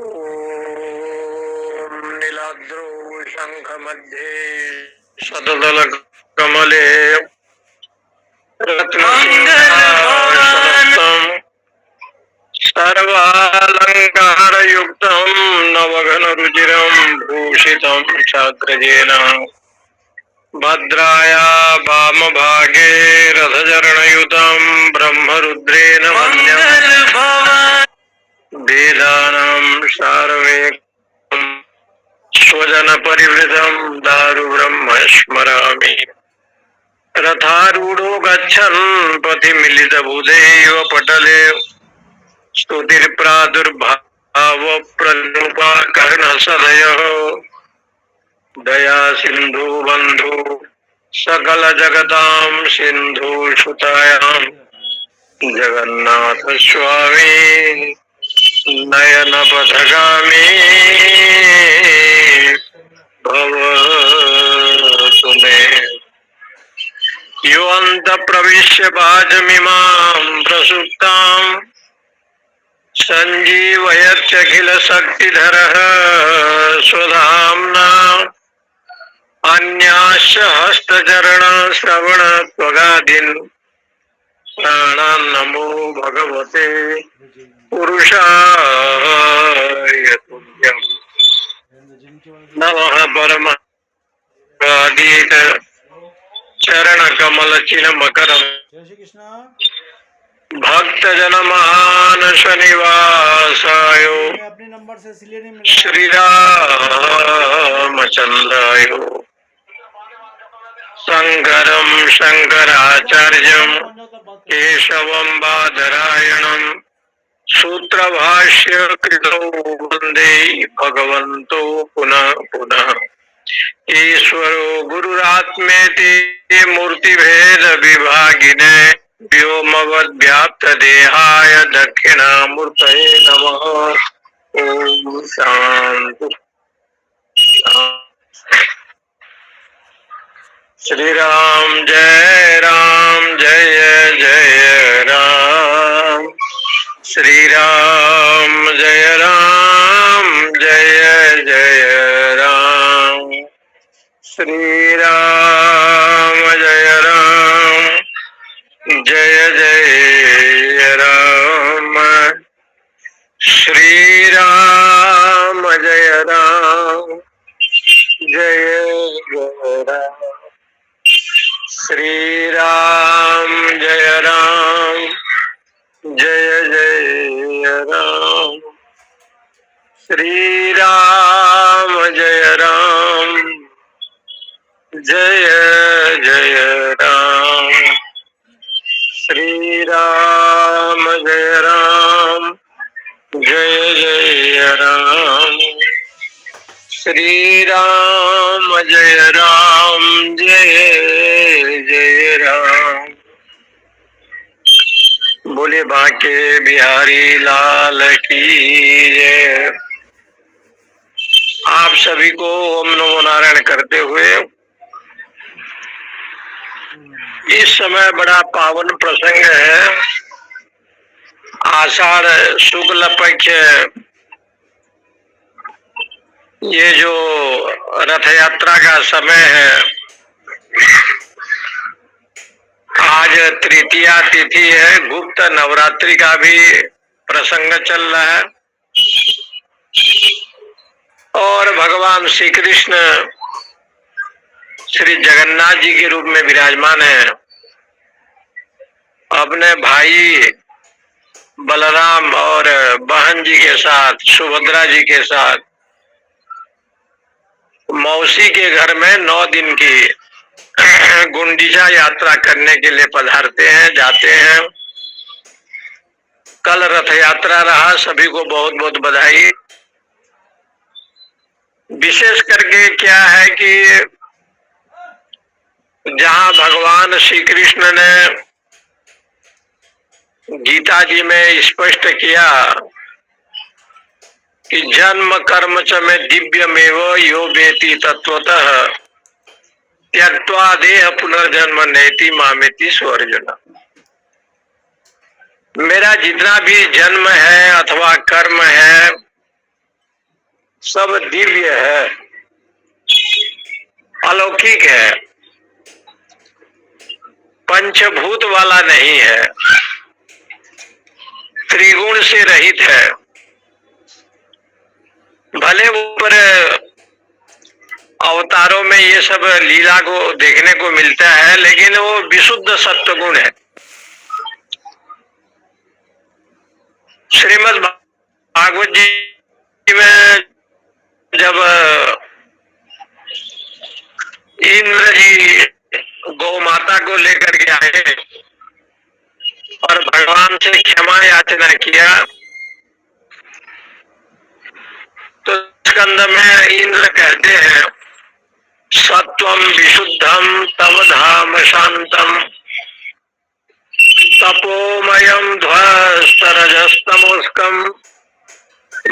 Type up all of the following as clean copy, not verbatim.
ॐ नीलाद्रौ शङ्खमध्ये शतदलकमले रत्नसिंहासनस्थं सर्वालङ्कारयुक्तं नवघनरुचिरं भूषितं चाग्रजेन भद्राया वामभागे रथचरणयुतं ब्रह्मरुद्रेण वेदानां सारमेकं स्वजनपरिवृतं दारु ब्रह्म स्मरामि रथारूढो गच्छन् पथिमिलितबुधैव पटले स्तुतिर्प्रादुर्भावप्रनुपाकर्णसदयः दया सिन्धु बन्धु सकलजगतां सिन्धु सुतायां जगन्नाथ स्वामी नयन पथगामी भवतु मे यो अन्त प्रविश्य वाचमिमां प्रसुप्तां सञ्जीवयत्यखिल शक्तिधरः स्वधाम्ना अन्याश्च हस्तचरण श्रवण त्वगादीन् प्राणान् नमो भगवते पुरुषाय तुभ्यं नमः परमादित चरण कमल चिन्मकरं भक्त जन मानस निवासाय श्री रामचंद्राय शंकरं शंकराचार्यं केशवं बादरायणं सूत्रभाष्य कृतौ वन्दे भगवन्तो पुनः पुनः ईश्वरो गुरुरात्मेति मूर्तिभेद विभागिने व्योमवद्व्याप्त देहाय दक्षिणामूर्तये नमः। ओम शांति। श्री राम जय जय राम। श्री राम जय जय राम। श्री राम जय जय राम। श्री राम जय राम। श्री राम जय जय राम। श्री राम जय जय राम। श्री राम जय जय राम। श्री राम जय जय राम। बोले बांके बिहारी लाल की जय। आप सभी को ओम नमो नारायण करते हुए इस समय बड़ा पावन प्रसंग है। आषाढ़ शुक्ल पक्ष ये जो रथ यात्रा का समय है, आज तृतीया तिथि है। गुप्त नवरात्रि का भी प्रसंग चल रहा है और भगवान श्री कृष्ण श्री जगन्नाथ जी के रूप में विराजमान है। अपने भाई बलराम और बहन जी के साथ, सुभद्रा जी के साथ मौसी के घर में 9 दिन की गुंडीचा यात्रा करने के लिए पधारते हैं, जाते हैं। कल रथ यात्रा रहा, सभी को बहुत बहुत बधाई। विशेष करके क्या है कि जहां भगवान श्री कृष्ण ने गीता जी में स्पष्ट किया कि जन्म कर्म च में दिव्यमेव यो वेति तत्वतः त्यक्त्वा देह पुनर्जन्म नेति मामेति स्वर्जुन। मेरा जितना भी जन्म है अथवा कर्म है सब दिव्य है, अलौकिक है, पंचभूत वाला नहीं है, त्रिगुण से रहित है। भले ऊपर अवतारों में ये सब लीला को देखने को मिलता है, लेकिन वो विशुद्ध सत्व गुण है। श्रीमद् भागवत जी में जब इंद्र जी गौ माता को लेकर के आए और भगवान से क्षमा याचना किया, तो स्कंद में इंद्र कहते हैं सत्वम विशुद्धम तव धाम शांतम तपोमयम ध्वस्तरजस्तमोस्कम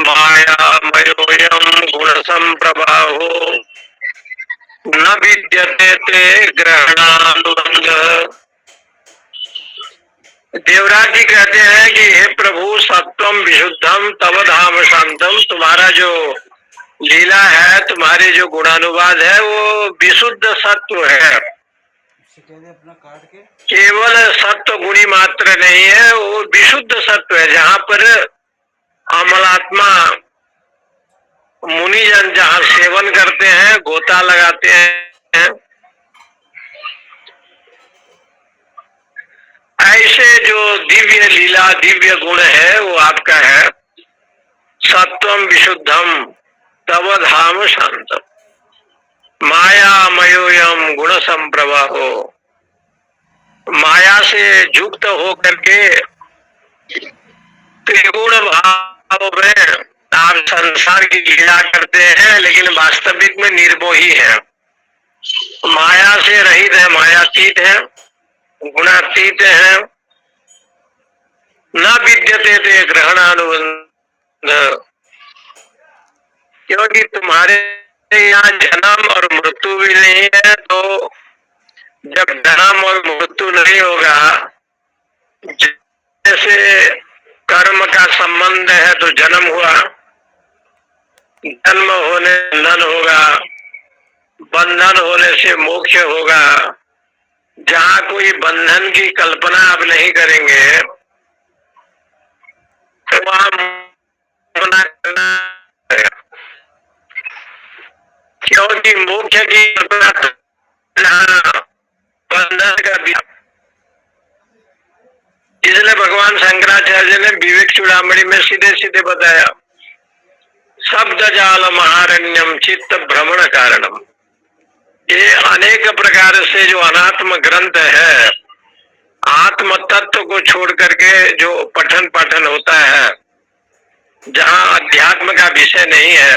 मायामयोयम गुण संप्रभाहो न विद्यते ते ग्रहणानुबंध। देवराज जी कहते हैं कि हे प्रभु, सत्वम विशुद्धम तव धाम शांतम, तुम्हारा जो लीला है, तुम्हारे जो गुणानुवाद है, वो विशुद्ध सत्व है। अपना काट के केवल सत्व गुणी मात्र नहीं है, वो विशुद्ध सत्व है। जहाँ पर अमलात्मा मुनिजन जहाँ सेवन करते हैं, गोता लगाते हैं, ऐसे जो दिव्य लीला दिव्य गुण है वो आपका है। सत्वम विशुद्धम तव धाम शांतम मायामयोयम गुण संप्रवाहो। माया से युक्त होकर के त्रिगुण भाव में आप संसार की लीला करते हैं, लेकिन वास्तविक में निर्मोही है, माया से रहित है, मायातीत है, गुणातीत है। न विद्यते ते ग्रहणानुबंध, क्योंकि तुम्हारे यहाँ जन्म और मृत्यु भी नहीं है। तो जब जन्म और मृत्यु नहीं होगा, जैसे कर्म का संबंध है तो जन्म हुआ, जन्म होने बंधन होगा, बंधन होने से मोक्ष होगा। जहाँ कोई बंधन की कल्पना आप नहीं करेंगे, तो वहाँ मना करना है, क्योंकि मोक्ष की कल्पना बंधन का भी। इसलिए भगवान शंकराचार्य ने विवेक चूड़ामणि में सीधे सीधे बताया, शब्द जाल महारण्यम चित्त भ्रमण कारणम। ये अनेक प्रकार से जो अनात्म ग्रंथ है, आत्म तत्व को छोड़ करके जो पठन पाठन होता है, जहाँ अध्यात्म का विषय नहीं है,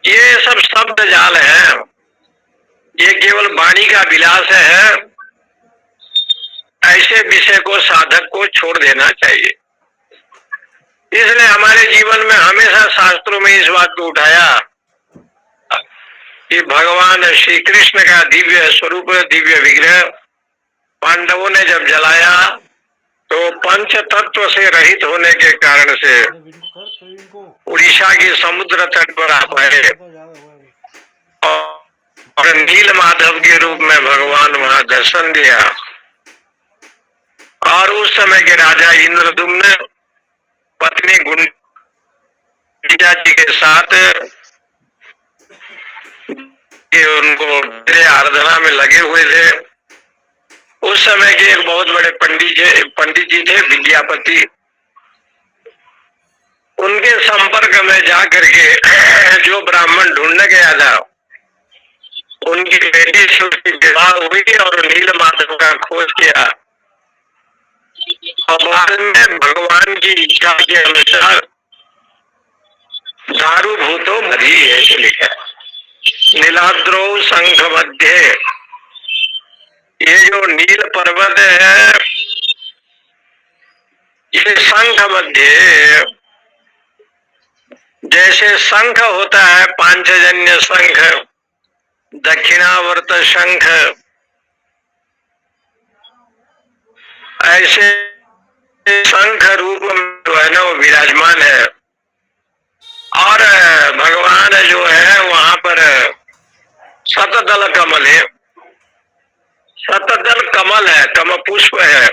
ये सब शब्द जाल है। ये केवल वाणी का विलास है। ऐसे विषय को साधक को छोड़ देना चाहिए। इसलिए हमारे जीवन में हमेशा शास्त्रों में इस बात को उठाया कि भगवान श्री कृष्ण का दिव्य स्वरूप, दिव्य विग्रह पांडवों ने जब जलाया, तो पंच तत्व से रहित होने के कारण से उड़ीसा के समुद्र तट पर आ पाए और नील माधव के रूप में भगवान वहां दर्शन दिया। और उस समय के राजा इंद्रदुम्न पत्नी गुंडिचा जी के साथ उनको आराधना में लगे हुए थे। उस समय के एक बहुत बड़े पंडित जी थे, विद्यापति। उनके संपर्क में जाकर के जो ब्राह्मण ढूंढने गया था, उनकी बेटी से उसकी विवाह हुई और नील माधव का खोज किया। और बाद में भगवान की इच्छा के अनुसार दारू भूतो मरी है लिखा, नीलाद्रो संघ मध्य। ये जो नील पर्वत है, ये शंख मध्य, जैसे शंख होता है, पांचजन्य शंख, दक्षिणावर्त शंख, ऐसे शंख रूप में जो है ना वो विराजमान है। शतदल कमल है, शतदल कमल है, कमल पुष्प है।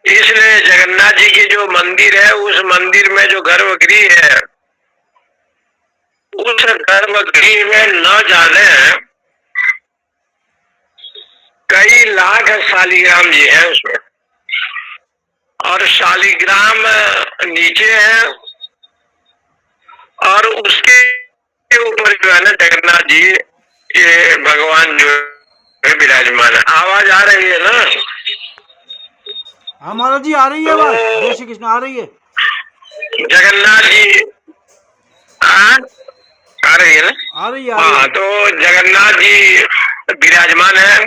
इसलिए जगन्नाथ जी की जो मंदिर है, उस मंदिर में जो गर्भगृह है, उस गर्भगृह में न जाने कई लाख शालिग्राम जी हैं उसमें, और शालिग्राम नीचे है, और उसके ऊपर जो है ना जगन्नाथ जी, ये भगवान जो है विराजमान है। आवाज आ रही है ना? हाँ महाराज जी आ रही है आवाज, जय श्री कृष्ण आ रही है। जगन्नाथ जी आ रही है ना? आ रही है हाँ, तो जगन्नाथ जी विराजमान है।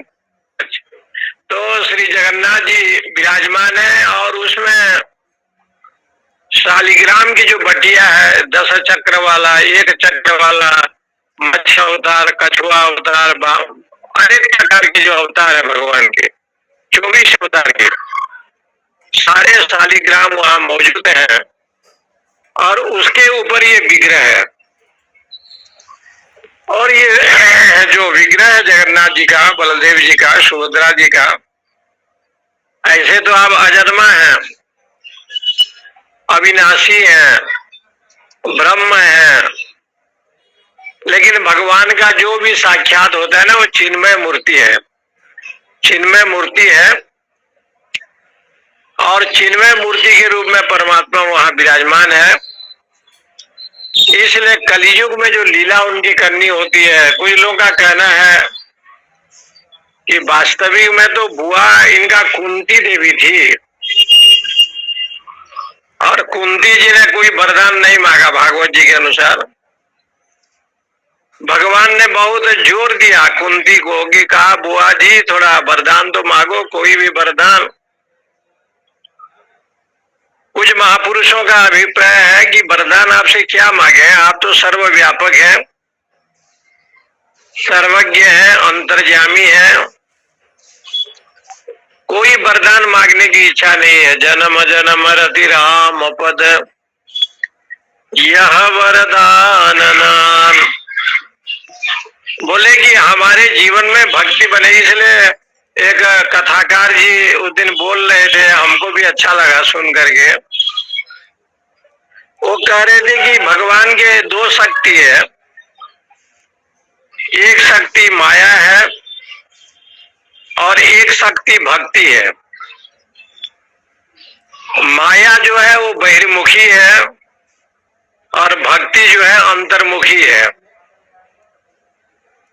तो श्री जगन्नाथ जी विराजमान है, और उसमें शालिग्राम की जो बटिया है, 10 चक्र वाला, 1 चक्र वाला, मत्स्य अवतार, कछुआ अवतार, अनेक प्रकार के जो अवतार है भगवान के, 24 अवतार के सारे शालिग्राम वहां मौजूद हैं, और उसके ऊपर ये विग्रह है। और ये जो विग्रह है जगन्नाथ जी का, बलदेव जी का, सुभद्रा जी का, ऐसे तो आप अजन्मा हैं, अविनाशी हैं, ब्रह्म हैं, लेकिन भगवान का जो भी साक्षात होता है ना, वो चिन्मय मूर्ति है, चिन्मय मूर्ति है। और चिन्मय मूर्ति के रूप में परमात्मा वहां विराजमान है। इसलिए कलयुग में जो लीला उनकी करनी होती है, कुछ लोगों का कहना है कि वास्तविक में तो बुआ इनका कुंती देवी थी, और कुंती जी ने कोई वरदान नहीं मांगा। भागवत जी के अनुसार भगवान ने बहुत जोर दिया कुंती को कि कहा बुआ जी थोड़ा वरदान तो मांगो, कोई भी वरदान। कुछ महापुरुषों का अभिप्राय है कि वरदान आपसे क्या मांगे, आप तो सर्वव्यापक हैं, सर्वज्ञ हैं, अंतर्यामी हैं, कोई वरदान मांगने की इच्छा नहीं है। जन्म जन्म रति राम पद यह वरदान नाम। बोले कि हमारे जीवन में भक्ति बने। इसलिए एक कथाकार जी उस दिन बोल रहे थे, हमको भी अच्छा लगा सुन करके। वो कह रहे थे कि भगवान के 2 शक्ति है, एक शक्ति माया है और एक शक्ति भक्ति है। माया जो है वो बहिर्मुखी है, और भक्ति जो है अंतर्मुखी है।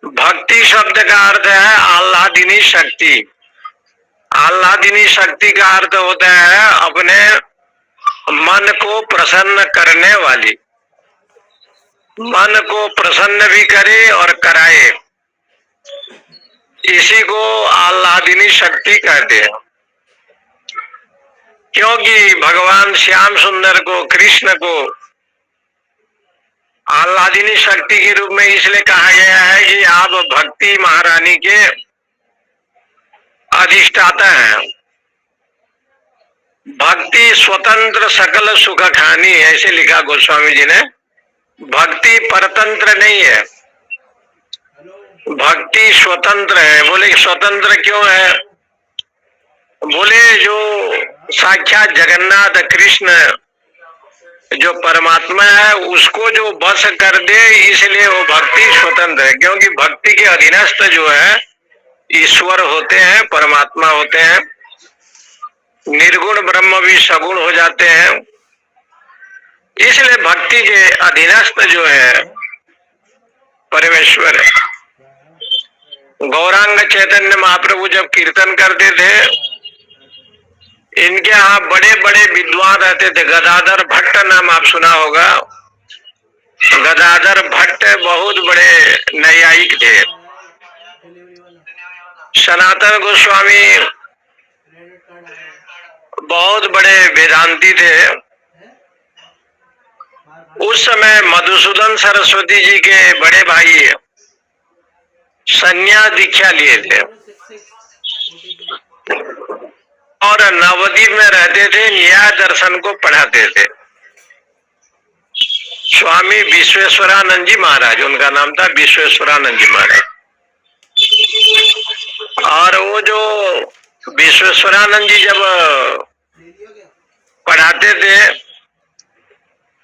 भक्ति शब्द का अर्थ है आह्लादिनी शक्ति। आह्लादिनी शक्ति का अर्थ होता है अपने मन को प्रसन्न करने वाली, मन को प्रसन्न भी करे और कराए, इसी को आह्लादिनी शक्ति कहते हैं। क्योंकि भगवान श्याम सुंदर को, कृष्ण को आह्लादिनी शक्ति के रूप में इसलिए कहा गया है कि आप भक्ति महारानी के अधिष्ठाता हैं। भक्ति स्वतंत्र सकल सुख खानी, ऐसे लिखा गोस्वामी जी ने। भक्ति परतंत्र नहीं है, भक्ति स्वतंत्र है। बोले स्वतंत्र क्यों है? बोले जो साक्षात जगन्नाथ कृष्ण जो परमात्मा है, उसको जो बस कर दे, इसलिए वो भक्ति स्वतंत्र है। क्योंकि भक्ति के अधीनस्थ जो है ईश्वर होते हैं, परमात्मा होते हैं। निर्गुण ब्रह्म भी सगुण हो जाते हैं। इसलिए भक्ति के अधीनस्थ जो है परमेश्वर है। गौरांग चैतन्य महाप्रभु जब कीर्तन करते थे, इनके यहाँ बड़े बड़े विद्वान रहते थे। गदाधर भट्ट नाम आप सुना होगा। गदाधर भट्ट बहुत बड़े नैयायिक थे। सनातन गोस्वामी बहुत बड़े वेदांती थे। उस समय मधुसूदन सरस्वती जी के बड़े भाई संन्यास दीक्षा लिए थे और नवद्वीप में रहते थे, न्याय दर्शन को पढ़ाते थे। स्वामी विश्वेश्वरानंद जी महाराज उनका नाम था, विश्वेश्वरानंद जी महाराज। और वो जो विश्वेश्वरानंद जी जब पढ़ाते थे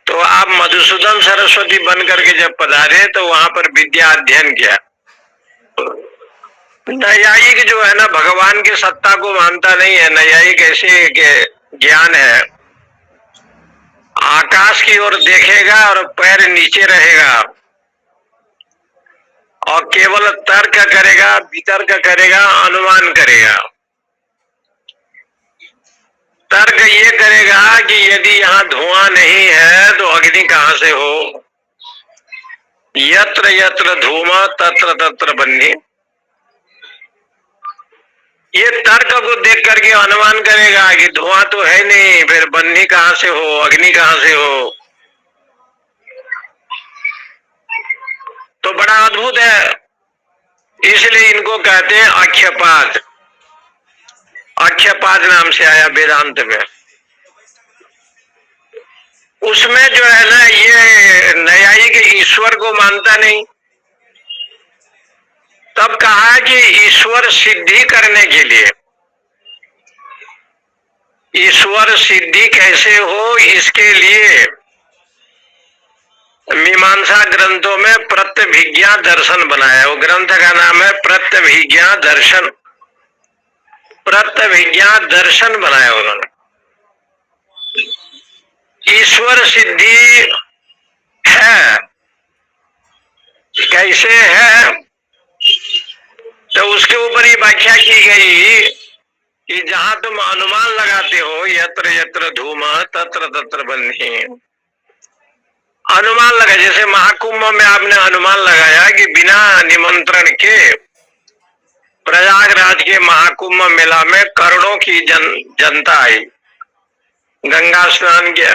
तो आप मधुसूदन सरस्वती बन करके जब पधारे तो वहां पर विद्या अध्ययन किया। नैयायिक जो है ना भगवान की सत्ता को मानता नहीं है। नैयायिक ऐसे के ज्ञान है, आकाश की ओर देखेगा और पैर नीचे रहेगा और केवल तर्क करेगा, वितर्क करेगा, अनुमान करेगा। तर्क ये करेगा कि यदि यहाँ धुआं नहीं है तो अग्नि कहाँ से हो। यत्र यत्र धूमा तत्र तत्र बन्ही। ये तर्क को देख करके अनुमान करेगा कि धुआं तो है नहीं, फिर बन्ही कहाँ से हो, अग्नि कहाँ से हो। तो बड़ा अद्भुत है, इसलिए इनको कहते हैं अक्षपाद। अक्षपाद नाम से आया वेदांत में। उसमें जो है ना ये न्यायिक ईश्वर को मानता नहीं। तब कहा कि ईश्वर सिद्धि करने के लिए, ईश्वर सिद्धि कैसे हो इसके लिए मीमांसा ग्रंथों में प्रत्यभिज्ञा दर्शन बनाया। वो ग्रंथ का नाम है प्रत्यभिज्ञा दर्शन। प्रत्यभिज्ञा दर्शन बनाया उन्होंने। ईश्वर सिद्धि है, कैसे है, तो उसके ऊपर ही व्याख्या की गई कि जहां तुम अनुमान लगाते हो यत्र यत्र धूमा तत्र तत्र बन्ही, अनुमान लगा। जैसे महाकुंभ में आपने अनुमान लगाया कि बिना निमंत्रण के प्रयागराज के महाकुंभ मेला में करोड़ों की जनता आई, गंगा स्नान किया।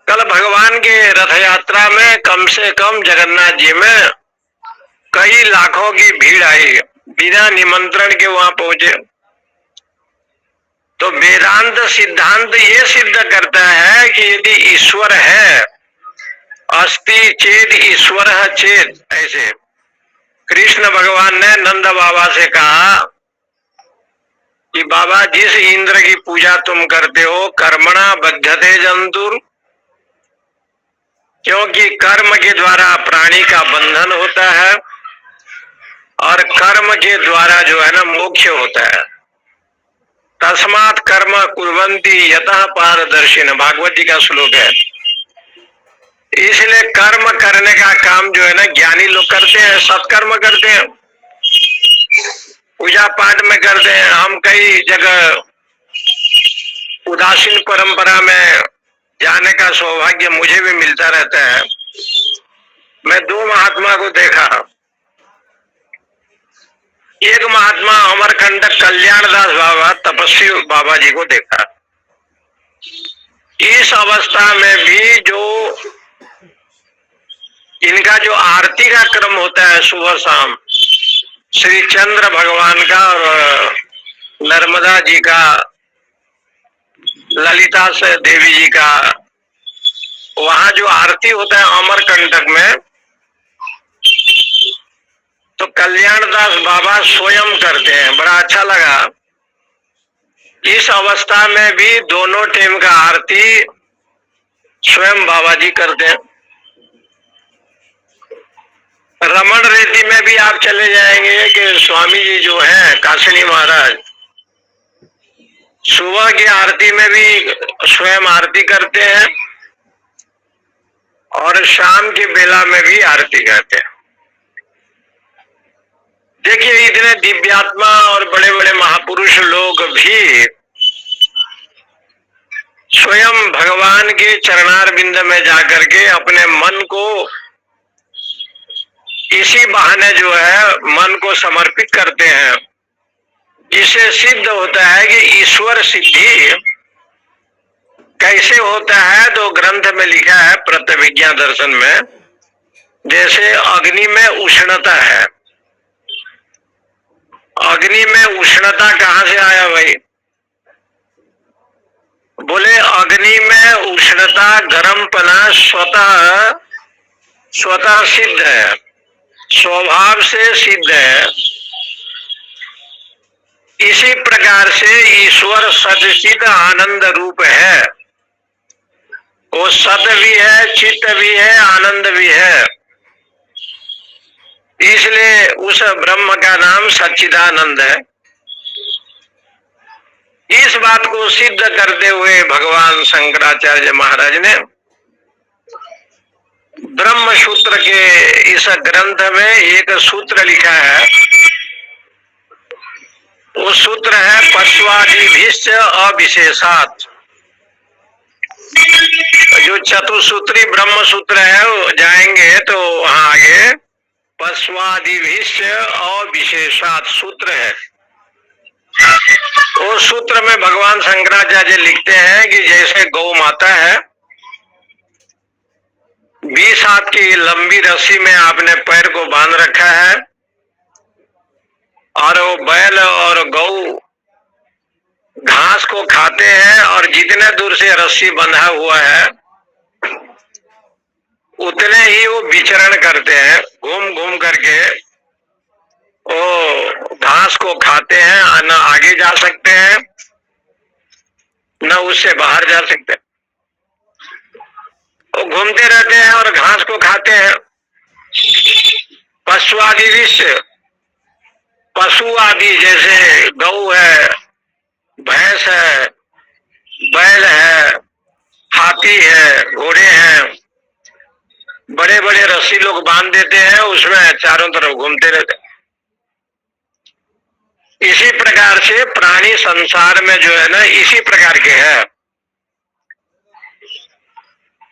कल भगवान के रथ यात्रा में कम से कम जगन्नाथ जी में कई लाखों की भीड़ आई, बिना निमंत्रण के वहां पहुंचे। तो वेदांत सिद्धांत ये सिद्ध करता है कि यदि ईश्वर है, अस्ति चेद ईश्वर चेद, ऐसे कृष्ण भगवान ने नंद बाबा से कहा कि बाबा जिस इंद्र की पूजा तुम करते हो कर्मणा बद्धते जंतुर, क्योंकि कर्म के द्वारा प्राणी का बंधन होता है और कर्म के द्वारा जो है ना मोक्ष होता है। तस्मात् कर्म कुर्वन्ति यतः पारदर्शिन, भागवत जी का श्लोक है। इसलिए कर्म करने का काम जो है ना ज्ञानी लोग करते हैं, सत्कर्म करते हैं, पूजा पाठ में करते हैं। हम कई जगह उदासीन परंपरा में जाने का सौभाग्य मुझे भी मिलता रहता है। मैं दो महात्मा को देखा। एक महात्मा अमरकंटक कल्याणदास बाबा तपस्वी बाबा जी को देखा। इस अवस्था में भी जो इनका जो आरती का क्रम होता है सुबह शाम, श्री चंद्र भगवान का और नर्मदा जी का, ललिता से देवी जी का, वहां जो आरती होता है अमरकंटक में, तो कल्याणदास बाबा स्वयं करते हैं। बड़ा अच्छा लगा। इस अवस्था में भी दोनों टाइम का आरती स्वयं बाबा जी करते हैं। रमण रेती में भी आप चले जाएंगे कि स्वामी जी जो हैं काशिनी महाराज, सुबह की आरती में भी स्वयं आरती करते हैं और शाम की बेला में भी आरती करते हैं। देखिए इतने दिव्यात्मा और बड़े बड़े महापुरुष लोग भी स्वयं भगवान के चरणार बिंद में जाकर के अपने मन को इसी बहाने जो है मन को समर्पित करते हैं। इससे सिद्ध होता है कि ईश्वर सिद्धि कैसे होता है। तो ग्रंथ में लिखा है प्रत्यभिज्ञा दर्शन में, जैसे अग्नि में उष्णता है। अग्नि में उष्णता कहां से आया भाई? बोले अग्नि में उष्णता गर्मपना स्वतः सिद्ध है, स्वभाव से सिद्ध है। इसी प्रकार से ईश्वर सदचित आनंद रूप है। वो सद भी है, चित्त भी है, आनंद भी है। इसलिए उस ब्रह्म का नाम सच्चिदानंद है। इस बात को सिद्ध करते हुए भगवान शंकराचार्य महाराज ने ब्रह्म सूत्र के इस ग्रंथ में एक सूत्र लिखा है। वो सूत्र है पश्वादिभिश्च अविशेषात्। जो चतुसूत्री ब्रह्म सूत्र है वो जाएंगे तो वहां आगे पश्वादिभिश्च अविशेषात् सूत्र है। उस सूत्र में भगवान शंकराचार्य लिखते हैं कि जैसे गौ माता है, 20 हाथ की लंबी रस्सी में आपने पैर को बांध रखा है और वो बैल और गौ घास को खाते हैं और जितने दूर से रस्सी बंधा हुआ है उतने ही वो विचरण करते हैं, घूम घूम करके वो घास को खाते हैं। न आगे जा सकते हैं न उससे बाहर जा सकते हैं। वो घूमते रहते हैं और घास को खाते हैं। पशु आदि विश्व, पशु आदि जैसे गौ है, भैंस है, बैल है, हाथी है, घोड़े हैं, बड़े बड़े रस्सी लोग बांध देते हैं, उसमें चारों तरफ घूमते रहते हैं। इसी प्रकार से प्राणी संसार में जो है ना, इसी प्रकार के है।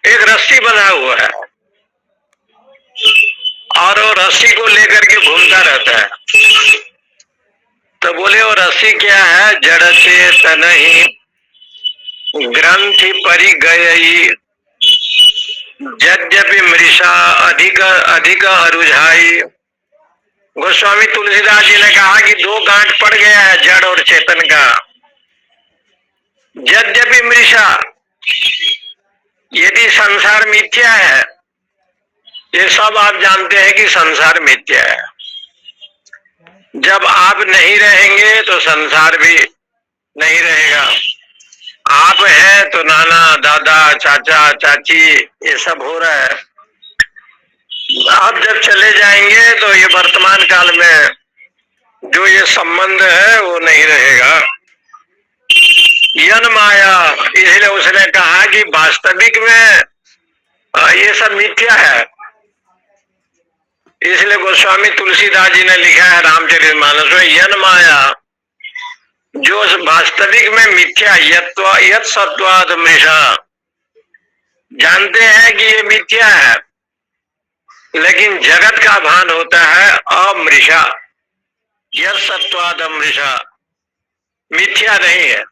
एक रस्सी बंधा हुआ है और वो रस्सी को लेकर के घूमता रहता है। तो बोले वो रस्सी क्या है? जड़ चेतन ही ग्रंथि परिगयी यद्यपि मृषा अधिक अधिक अरुझाई। गोस्वामी तुलसीदास जी ने कहा कि 2 गांठ पड़ गया है जड़ और चेतन का। यद्यपि मृषा, यदि संसार मिथ्या है, ये सब आप जानते हैं कि संसार मिथ्या है। जब आप नहीं रहेंगे तो संसार भी नहीं रहेगा। आप हैं तो नाना दादा चाचा चाची ये सब हो रहा है। आप जब चले जाएंगे तो ये वर्तमान काल में जो ये संबंध है वो नहीं रहेगा। यन माया, इसलिए उसने कहा कि वास्तविक में ये सब मिथ्या है। इसलिए गोस्वामी तुलसीदास जी ने लिखा है रामचरितमानस में, यन माया जो वास्तविक में मिथ्या, यत सत्वाद मृषा, जानते हैं कि ये मिथ्या है लेकिन जगत का भान होता है अमृषा। यत सत्वाद अमृषा, मिथ्या नहीं है,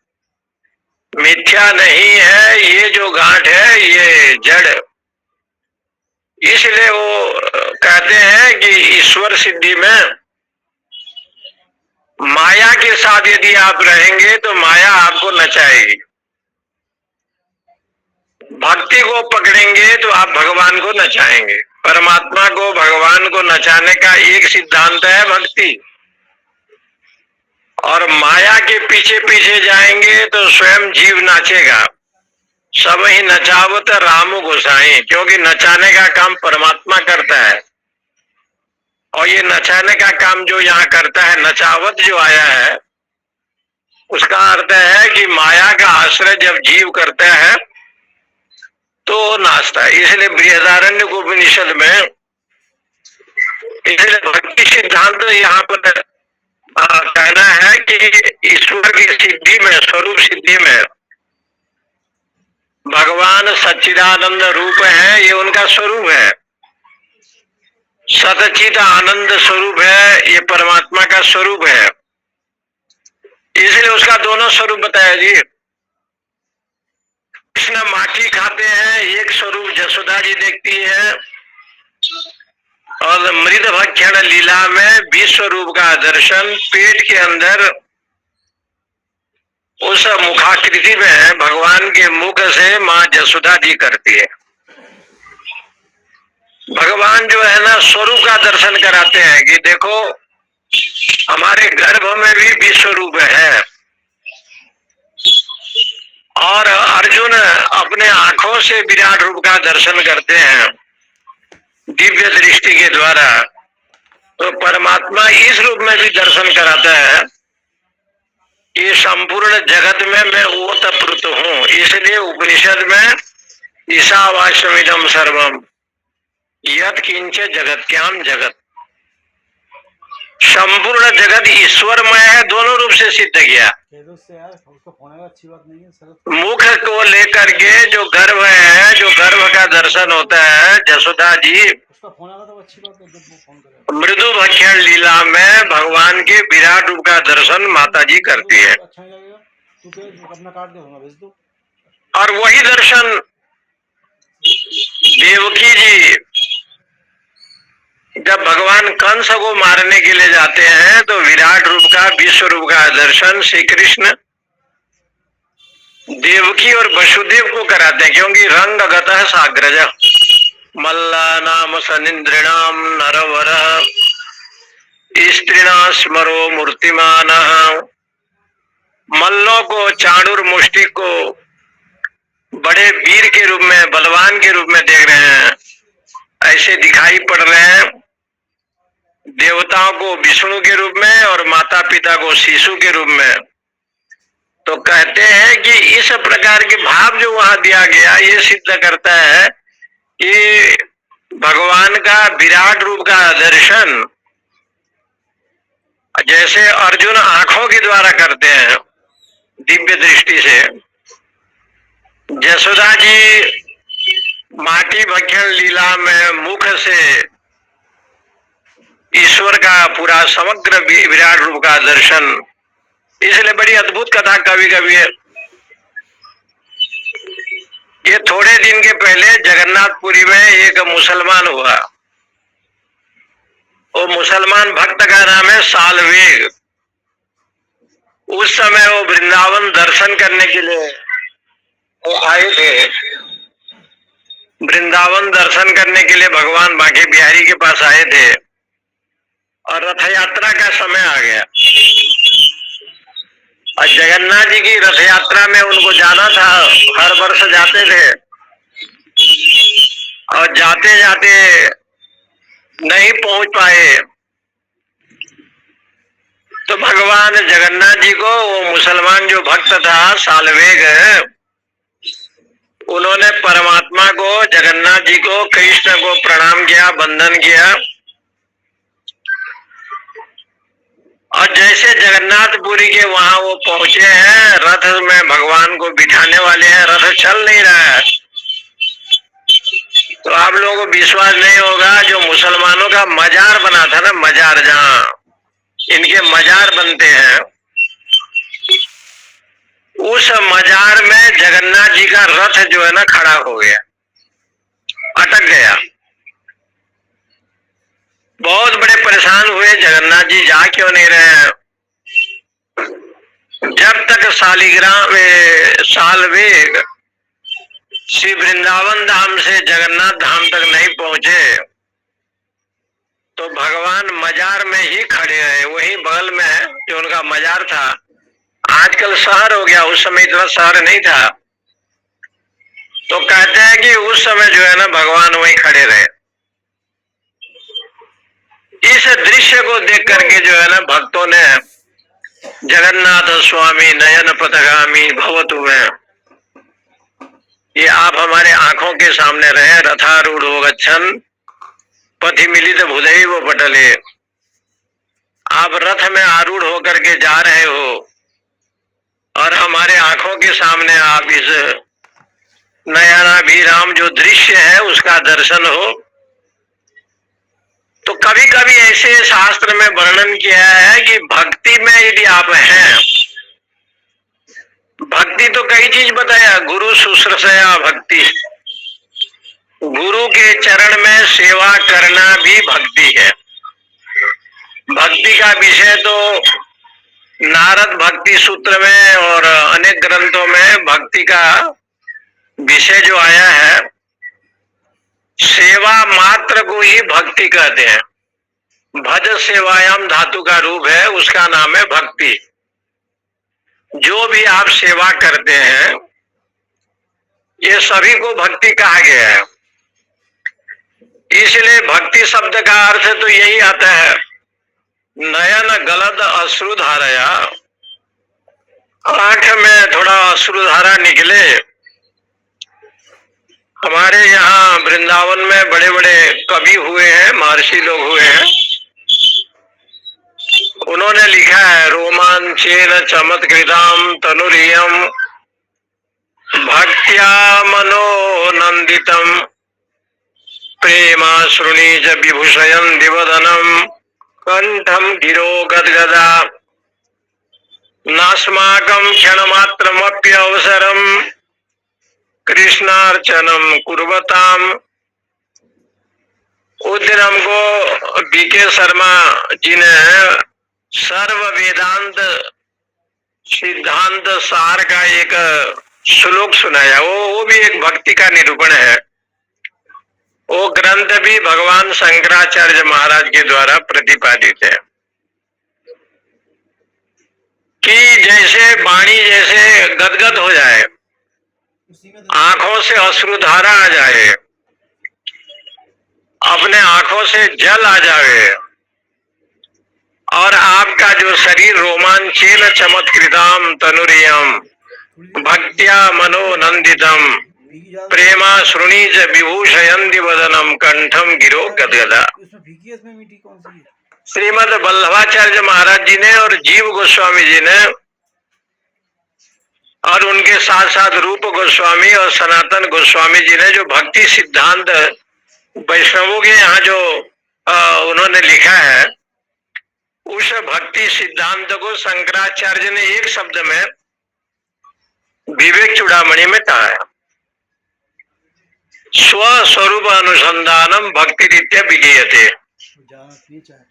मिथ्या नहीं है। ये जो गांठ है ये जड़। इसलिए वो कहते हैं कि ईश्वर सिद्धि में माया के साथ यदि आप रहेंगे तो माया आपको नचाएगी। भक्ति को पकड़ेंगे तो आप भगवान को नचाएंगे। परमात्मा को, भगवान को नचाने का एक सिद्धांत है भक्ति। और माया के पीछे पीछे जाएंगे तो स्वयं जीव नाचेगा। सब ही नचावत रामु गोसाई, क्योंकि नचाने का काम परमात्मा करता है। और ये नचाने का काम जो यहाँ करता है, नचावत जो आया है, उसका अर्थ है कि माया का आश्रय जब जीव करता है तो नाचता है। इसलिए बृहदारण्य उपनिषद में, इसलिए भक्ति सिद्धांत यहाँ पर कहना है कि ईश्वर की सिद्धि में, स्वरूप सिद्धि में भगवान सच्चिदानंद रूप है, ये उनका स्वरूप है। सतचित आनंद स्वरूप है, ये परमात्मा का स्वरूप है। इसलिए उसका दोनों स्वरूप बताया जी। कृष्ण माटी खाते हैं, एक स्वरूप जसोदा जी देखती है, और मृद भक्षण लीला में विश्व रूप का दर्शन पेट के अंदर उस मुखाकृति में भगवान के मुख से माँ जसोदा जी करती है। भगवान जो है ना स्वरूप का दर्शन कराते हैं कि देखो हमारे गर्भ में भी विश्व रूप है। और अर्जुन अपने आंखों से विराट रूप का दर्शन करते हैं दिव्य दृष्टि के द्वारा। तो परमात्मा इस रूप में भी दर्शन कराता है कि संपूर्ण जगत में मैं ओतप्रोत हूँ। इसलिए उपनिषद में ईशावास्यमिदं सर्वम यत् किंच जगत्याम जगत, संपूर्ण जगत ईश्वरमय है, दोनों रूप से सिद्ध किया। मुख को लेकर के जो गर्भ है, जो गर्भ का दर्शन होता है, जसोदा जी मृदु भक्षण लीला में भगवान के विराट रूप का दर्शन माता जी करती है। और वही दर्शन देवकी जी जब भगवान कंस को मारने के लिए जाते हैं तो विराट रूप का विश्व रूप का दर्शन श्री कृष्ण देवकी और वसुदेव को कराते हैं, क्योंकि रंग गतः साग्रज मल्ला नाम सनिंद्रिणाम नरवर स्त्रीणा स्मरो मूर्तिमान। मल्लों को, चाणूर मुष्टि को बड़े वीर के रूप में, बलवान के रूप में देख रहे हैं, ऐसे दिखाई पड़ रहे हैं। देवताओं को विष्णु के रूप में और माता पिता को शिशु के रूप में। तो कहते हैं कि इस प्रकार के भाव जो वहां दिया गया ये सिद्ध करता है कि भगवान का विराट रूप का दर्शन जैसे अर्जुन आंखों के द्वारा करते हैं दिव्य दृष्टि से, जसोदा जी माटी भक्षण लीला में मुख से ईश्वर का पूरा समग्र विराट रूप का दर्शन। इसलिए बड़ी अद्भुत कथा कभी कभी है। ये थोड़े दिन के पहले जगन्नाथपुरी में एक मुसलमान हुआ। वो मुसलमान भक्त का नाम है सालवेग। उस समय वो वृंदावन दर्शन करने के लिए वो आए थे। वृंदावन दर्शन करने के लिए भगवान बांके बिहारी के पास आए थे और रथ यात्रा का समय आ गया और जगन्नाथ जी की रथ यात्रा में उनको जाना था। हर वर्ष जाते थे और जाते जाते नहीं पहुंच पाए। तो भगवान जगन्नाथ जी को वो मुसलमान जो भक्त था सालवेग, उन्होंने परमात्मा को, जगन्नाथ जी को, कृष्ण को प्रणाम किया, वंदन किया। और जैसे जगन्नाथपुरी के वहां वो पहुंचे हैं, रथ में भगवान को बिठाने वाले हैं, रथ चल नहीं रहा है। तो आप लोगों को विश्वास नहीं होगा, जो मुसलमानों का मजार बना था ना, मजार जहां इनके मजार बनते हैं, उस मजार में जगन्नाथ जी का रथ जो है ना खड़ा हो गया, अटक गया। बहुत बड़े परेशान हुए, जगन्नाथ जी जा क्यों नहीं रहे हैं। जब तक सालिग्राम सालवेग श्री वृंदावन धाम से जगन्नाथ धाम तक नहीं पहुंचे तो भगवान मजार में ही खड़े रहे। वही बगल में जो उनका मजार था, आजकल शहर हो गया, उस समय इतना शहर नहीं था। तो कहते हैं कि उस समय जो है ना भगवान वहीं खड़े रहे। इस दृश्य को देख करके जो है ना भक्तों ने जगन्नाथ स्वामी नयन पथगामी भवतु में, ये आप हमारे आंखों के सामने रहे, रथारूढ़ हो गच्छन पथि मिलित भुदैव पटले। आप रथ में आरूढ़ होकर के जा रहे हो और हमारे आंखों के सामने आप इस नयनाभिराम जो दृश्य है उसका दर्शन हो। तो कभी कभी ऐसे शास्त्र में वर्णन किया है कि भक्ति में यदि आप हैं, भक्ति तो कई चीज बताया, गुरु शुश्रूषया भक्ति, गुरु के चरण में सेवा करना भी भक्ति है। भक्ति का विषय तो नारद भक्ति सूत्र में और अनेक ग्रंथों में भक्ति का विषय जो आया है, सेवा मात्र को ही भक्ति कहते हैं। भज सेवायाम धातु का रूप है, उसका नाम है भक्ति। जो भी आप सेवा करते हैं ये सभी को भक्ति कहा गया है। इसलिए भक्ति शब्द का अर्थ तो यही आता है, नयन गलद अश्रुधारया, आंख में थोड़ा अश्रुधारा निकले। हमारे यहाँ वृंदावन में बड़े बड़े कवि हुए हैं, महर्षि लोग हुए हैं, उन्होंने लिखा है रोमांचेन चमत्कृताम तनुरियम भक्त्या मनोनंदितम प्रेमाश्रुणी च विभूषयन् दिवदनम कंठम गिरो गदगदा नास्माकं क्षणमात्रमप्यवसरम कृष्णार्चनम कुर्वताम। उस दिन हमको बीके शर्मा जी ने सर्व वेदांत सिद्धांत सार का एक श्लोक सुनाया। वो भी एक भक्ति का निरूपण है। वो ग्रंथ भी भगवान शंकराचार्य महाराज के द्वारा प्रतिपादित है कि जैसे वाणी जैसे गदगद हो जाए, आंखों से अश्रुधारा आ जाए, अपने आंखों से जल आ जाए और आपका जो शरीर रोमांचेन चमत्कृताम तनुरियम भक्त्या मनोनंदितम प्रेमा श्रुणी च विभूषयन्ति वदनम कंठम गिरो गदगदा। श्रीमद वल्लभाचार्य महाराज जी ने और जीव गोस्वामी जी ने और उनके साथ साथ रूप गोस्वामी और सनातन गोस्वामी जी ने जो भक्ति सिद्धांत वैष्णवों के यहाँ जो उन्होंने लिखा है, उस भक्ति सिद्धांत को शंकराचार्य ने एक शब्द में विवेक चूड़ामणि में कहा है, स्वस्वरूप अनुसंधानम भक्ति रीत्या विधीयते।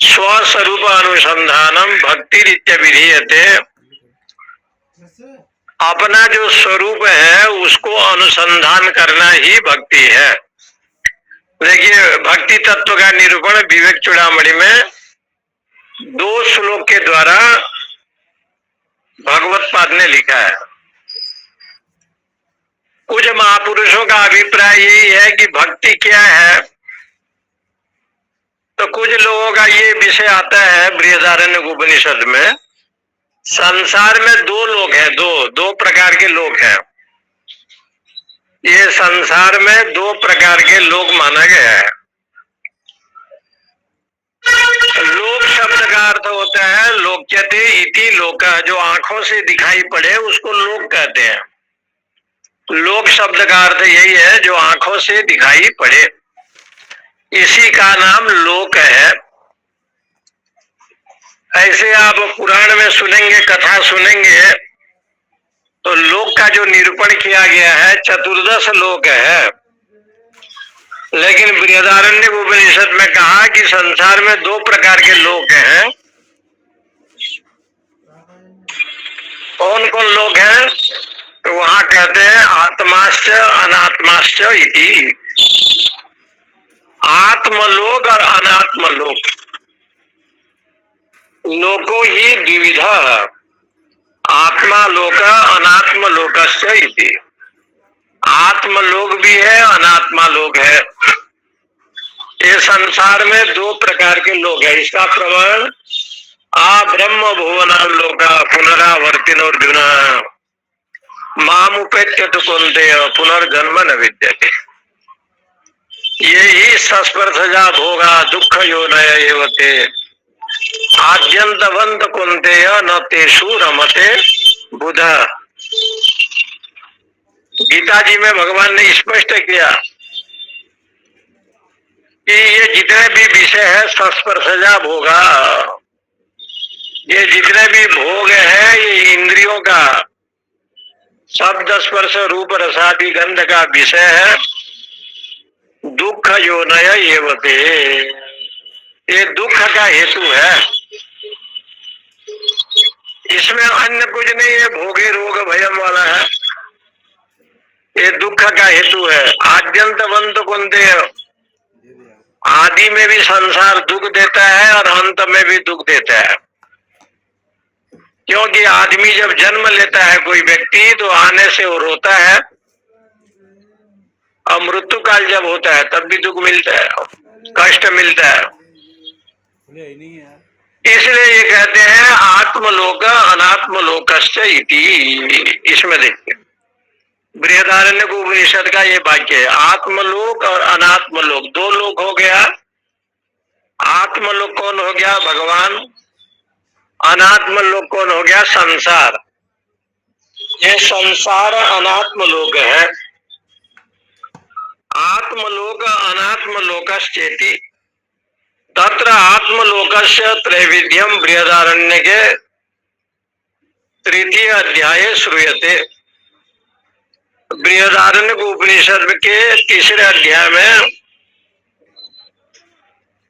स्वस्वरूप अनुसंधानम भक्ति रीत्या विधीयते। अपना जो स्वरूप है उसको अनुसंधान करना ही भक्ति है। देखिए भक्ति तत्व का निरूपण विवेक चूड़ामणि में 2 श्लोक के द्वारा भगवत पाद ने लिखा है। कुछ महापुरुषों का अभिप्राय यही है कि भक्ति क्या है, तो कुछ लोगों का ये विषय आता है बृहदारण्य उपनिषद में। संसार में 2 लोग हैं, दो प्रकार के लोग हैं। ये संसार में 2 प्रकार के लोग माना गया है। लोक शब्द का अर्थ होता है लोक्यते इति लोका, जो आंखों से दिखाई पड़े उसको लोक कहते हैं। लोक शब्द का अर्थ यही है जो आंखों से दिखाई पड़े, इसी का नाम लोक है। ऐसे आप पुराण में सुनेंगे, कथा सुनेंगे, तो लोक का जो निरूपण किया गया है 14 लोक है। लेकिन बृहदारण्य उपनिषद में कहा कि संसार में 2 प्रकार के लोक हैं। कौन कौन लोग हैं? तो वहां कहते हैं आत्माश्च अनात्माश्च इति। आत्मलोक और अनात्मलोक, लोको ही द्विविधा, आत्मा लोक अनात्म लोकश्च इति। आत्मलोक भी है, अनात्मा लोक है। ये संसार में 2 प्रकार के लोग हैं। इसका प्रमाण आ ब्रह्म भुवना लोका पुनरावर्तिनो अर्जुन मामुपेत्य तो कौन्तेय पुनर्जन्म न विद्यते। ये ही सस्पर्शजा भोगा दुख योनय एवते आद्यंतवंत कौन्तेय न तेषु रमते बुध। गीता जी में भगवान ने स्पष्ट किया कि ये जितने भी विषय है सस्पर्शजा भोगा, ये जितने भी भोग है ये इंद्रियों का शब्द स्पर्श रूप रसादि गंध का विषय है। दुख योनय एवते, ये दुख का हेतु है। इसमें अन्य कुछ नहीं है, भोगे रोग भयम वाला है, ये दुख का हेतु है। आद्यंतवंत कुंते आदि में भी संसार दुख देता है और अंत में भी दुख देता है। क्योंकि आदमी जब जन्म लेता है कोई व्यक्ति तो आने से वो रोता है, और मृत्यु काल जब होता है तब भी दुख मिलता है, कष्ट मिलता है। इसलिए ये कहते हैं आत्मलोक अनात्मलोकश्च इति। इसमें देखिए बृहदारण्यक उपनिषद का ये वाक्य है, आत्मलोक और अनात्मलोक दो लोक हो गया। आत्मलोक कौन हो गया? भगवान। अनात्मलोक कौन हो गया? संसार। ये संसार अनात्मलोक है। आत्मलोक अनात्मलोकश्चेति तत्र आत्मलोकस्य त्रैविध्यम बृहदारण्यके तृतीय अध्याये श्रूयते। बृहदारण्यक उपनिषद के तीसरे अध्याय में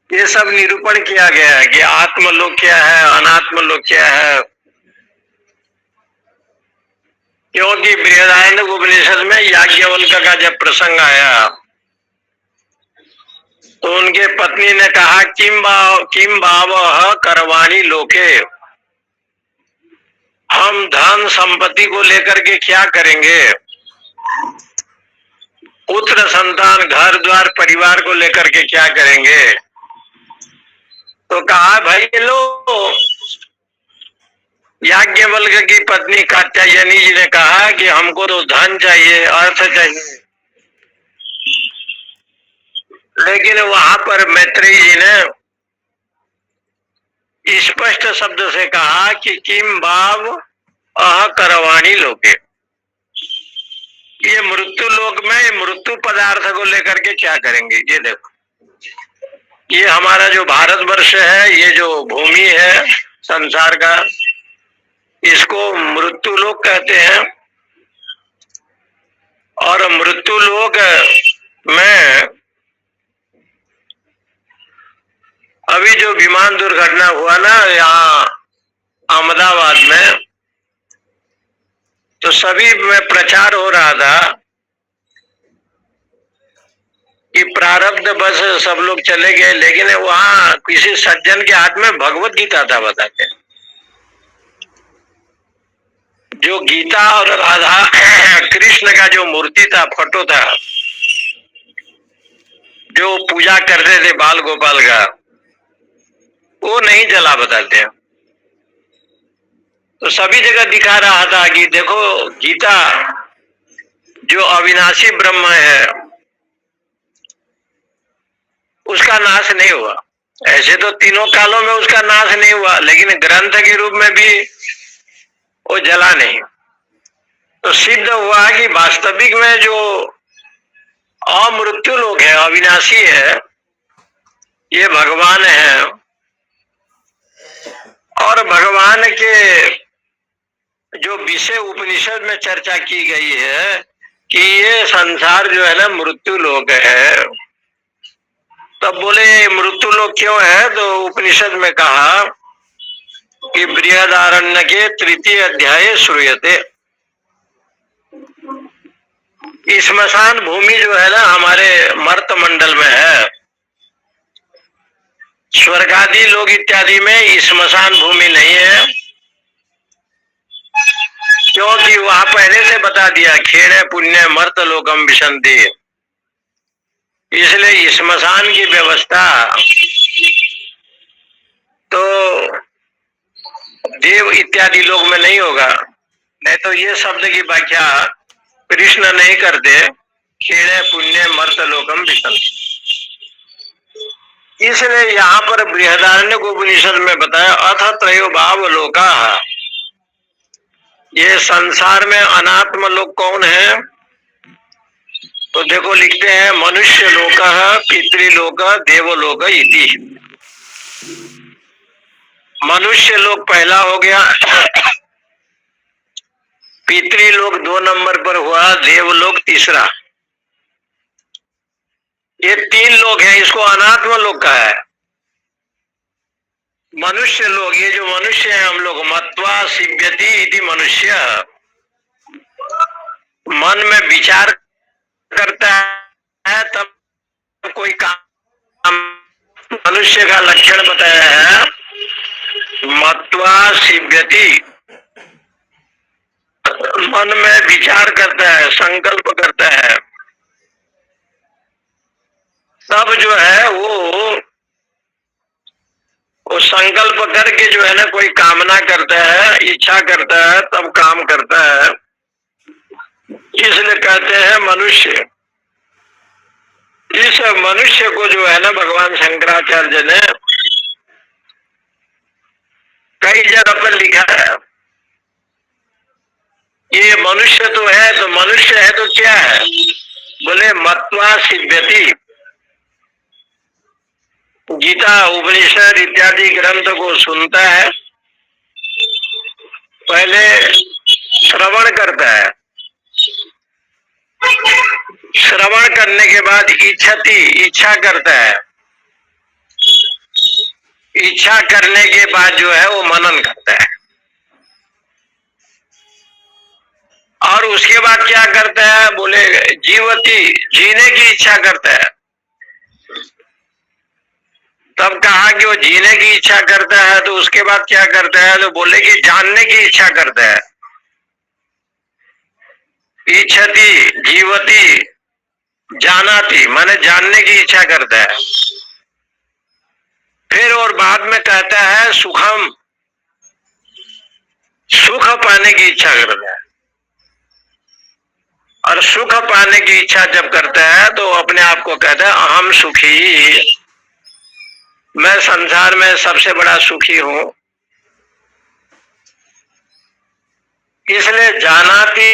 ये सब निरूपण किया गया है कि आत्मलोक क्या है, अनात्मलोक क्या है। क्योंकि बृहदारण्यक उपनिषद में याज्ञवल्क्य का जब प्रसंग आया तो उनके पत्नी ने कहा किम भावः करवाणी लोके, हम धन संपत्ति को लेकर के क्या करेंगे, पुत्र संतान घर द्वार परिवार को लेकर के क्या करेंगे। तो कहा भाई लो, याज्ञवल्क्य की पत्नी कात्यायनी जी ने कहा कि हमको तो धन चाहिए, अर्थ चाहिए। लेकिन वहां पर मैत्रेयी जी ने स्पष्ट शब्द से कहा कि किम भाव अह करवाणी लोके, ये मृत्यु लोक में मृत्यु पदार्थ को लेकर के क्या करेंगे। ये देखो, ये हमारा जो भारतवर्ष है, ये जो भूमि है संसार का, इसको मृत्यु लोक कहते हैं। और मृत्यु लोक में अभी जो विमान दुर्घटना हुआ ना यहाँ अहमदाबाद में, तो सभी में प्रचार हो रहा था कि प्रारब्ध बस सब लोग चले गए, लेकिन वहां किसी सज्जन के हाथ में भगवत गीता था। बताते जो गीता और राधा कृष्ण का जो मूर्ति था, फोटो था, जो पूजा करते थे बाल गोपाल का, वो नहीं जला। बताते हैं तो सभी जगह दिखा रहा था कि देखो गीता जो अविनाशी ब्रह्म है उसका नाश नहीं हुआ। ऐसे तो तीनों कालों में उसका नाश नहीं हुआ, लेकिन ग्रंथ के रूप में भी वो जला नहीं। तो सिद्ध हुआ कि वास्तविक में जो अमृत्यु लोग है, अविनाशी है, ये भगवान है। और भगवान के जो विषय उपनिषद में चर्चा की गई है कि ये संसार जो है ना मृत्यु लोक है। तब बोले मृत्यु लोक क्यों है? तो उपनिषद में कहा कि बृहदारण्य के तृतीय अध्याय श्रूयते। स्मशान भूमि जो है ना हमारे मर्त मंडल में है, स्वर्गादि लोग इत्यादि में स्मशान भूमि नहीं है। क्योंकि वहां पहले से बता दिया खेणे पुण्य मर्त लोकम विशंति, इसलिए स्मशान की व्यवस्था तो देव इत्यादि लोग में नहीं होगा। नहीं तो ये शब्द की व्याख्या कृष्ण नहीं करते, खेणे पुण्य मर्त लोकम विशंति। इसलिए यहाँ पर बृहदारण्यक उपनिषद में बताया अथ त्रयो भाव लोका। ये संसार में अनात्म लोक कौन है? तो देखो लिखते हैं मनुष्य लोक, पितृलोक, देवलोक इति। मनुष्य लोक पहला हो गया, पितृलोक 2 नंबर पर हुआ, देवलोक तीसरा। ये 3 लोग हैं, इसको अनात्म लोक का है। मनुष्य लोग, ये जो मनुष्य है हम लोग, मत्वा सिव्यति इति मनुष्य, मन में विचार करता है तब कोई काम मनुष्य का लक्षण बताया है, मत्वा सिव्यति, मन में विचार करता है, संकल्प करता है, तब जो है वो संकल्प करके जो है ना कोई कामना करता है, इच्छा करता है, तब काम करता है। इसलिए कहते हैं मनुष्य। इस मनुष्य को जो है ना भगवान शंकराचार्य ने कई जगह पर लिखा है। ये मनुष्य तो है, तो मनुष्य है तो क्या है? बोले मत्वा सिव्यति। गीता उपनिषद इत्यादि ग्रंथ को सुनता है, पहले श्रवण करता है, श्रवण करने के बाद इच्छा करता है, इच्छा करने के बाद जो है वो मनन करता है, और उसके बाद क्या करता है? बोले जीवती, जीने की इच्छा करता है। तब कहा कि वो जीने की इच्छा करता है, तो उसके बाद क्या करता है? तो बोले कि जानने की इच्छा करता है। इच्छति, जीवती, जानाति, माने जानने की इच्छा करता है। फिर और बाद में कहता है सुखम, सुख पाने की इच्छा करता है। और सुख पाने की इच्छा जब करता है तो अपने आप को कहता है अहम सुखी, मैं संसार में सबसे बड़ा सुखी हूं। इसलिए जानाति,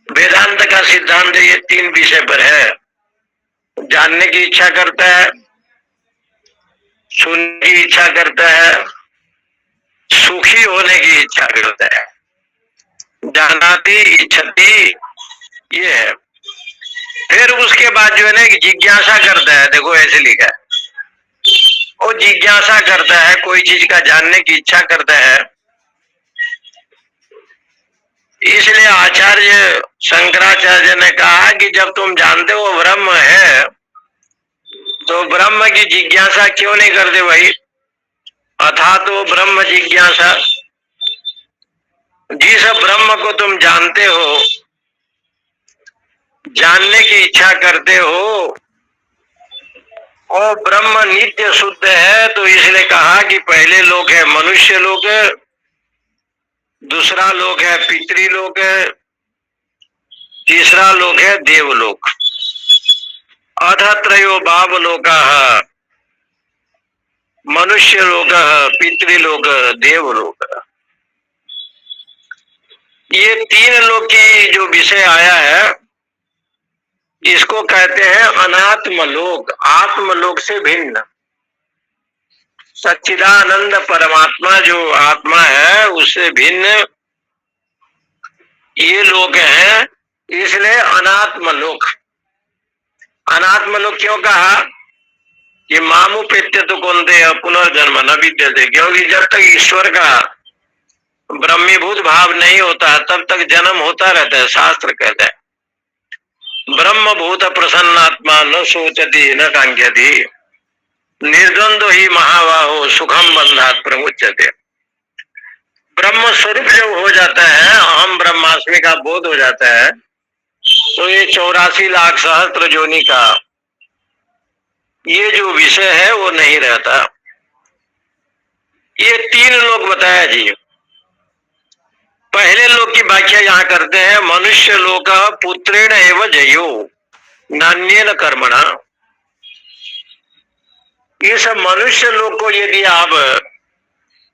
वेदांत का सिद्धांत ये 3 विषय पर है। जानने की इच्छा करता है, सुनने की इच्छा करता है, सुखी होने की इच्छा करता है। जानाति, इच्छति, ये है। फिर उसके बाद जो है ना जिज्ञासा करता है। देखो ऐसे लिखा है, वो जिज्ञासा करता है, कोई चीज का जानने की इच्छा करता है। इसलिए आचार्य शंकराचार्य ने कहा कि जब तुम जानते हो ब्रह्म है, तो ब्रह्म की जिज्ञासा क्यों नहीं करते भाई? अथा तो ब्रह्म जिज्ञासा। जिस ब्रह्म को तुम जानते हो, जानने की इच्छा करते हो, वो ब्रह्म नित्य शुद्ध है। तो इसलिए कहा कि पहले लोक है मनुष्य लोक, दूसरा लोक है पितृलोक, तीसरा लोक है देवलोक। अथ त्रयो भावलोकाः, मनुष्य लोक, पितृलोक, देवलोक। ये 3 लोक की जो विषय आया है, इसको कहते हैं अनात्म लोक, आत्मलोक से भिन्न। सच्चिदानंद परमात्मा जो आत्मा है उससे भिन्न ये लोक हैं। इसलिए अनात्म लोक। अनात्म लोक क्यों कहा? कि मामू पेत्य तो कौनते पुनर्जन्म न विद्यते, क्योंकि जब तक ईश्वर का ब्रह्मीभूत भाव नहीं होता तब तक जन्म होता रहता है। शास्त्र कहता है ब्रह्म भूत प्रसन्नात्मा न सोचती न कांक्षति, निर्द्वंद्व ही महाबाहो सुखम बंधात प्रमुच्यते। ब्रह्म स्वरूप जब हो जाता है, अहम ब्रह्मास्मि का बोध हो जाता है, तो ये 84 लाख सहस्त्र योनि का ये जो विषय है वो नहीं रहता। ये 3 लोक बताया जी। पहले लोक की व्याख्या यहाँ करते हैं, मनुष्य लोक पुत्रेण एव जयो नान्येन कर्मणा। इस मनुष्य लोक को यदि आप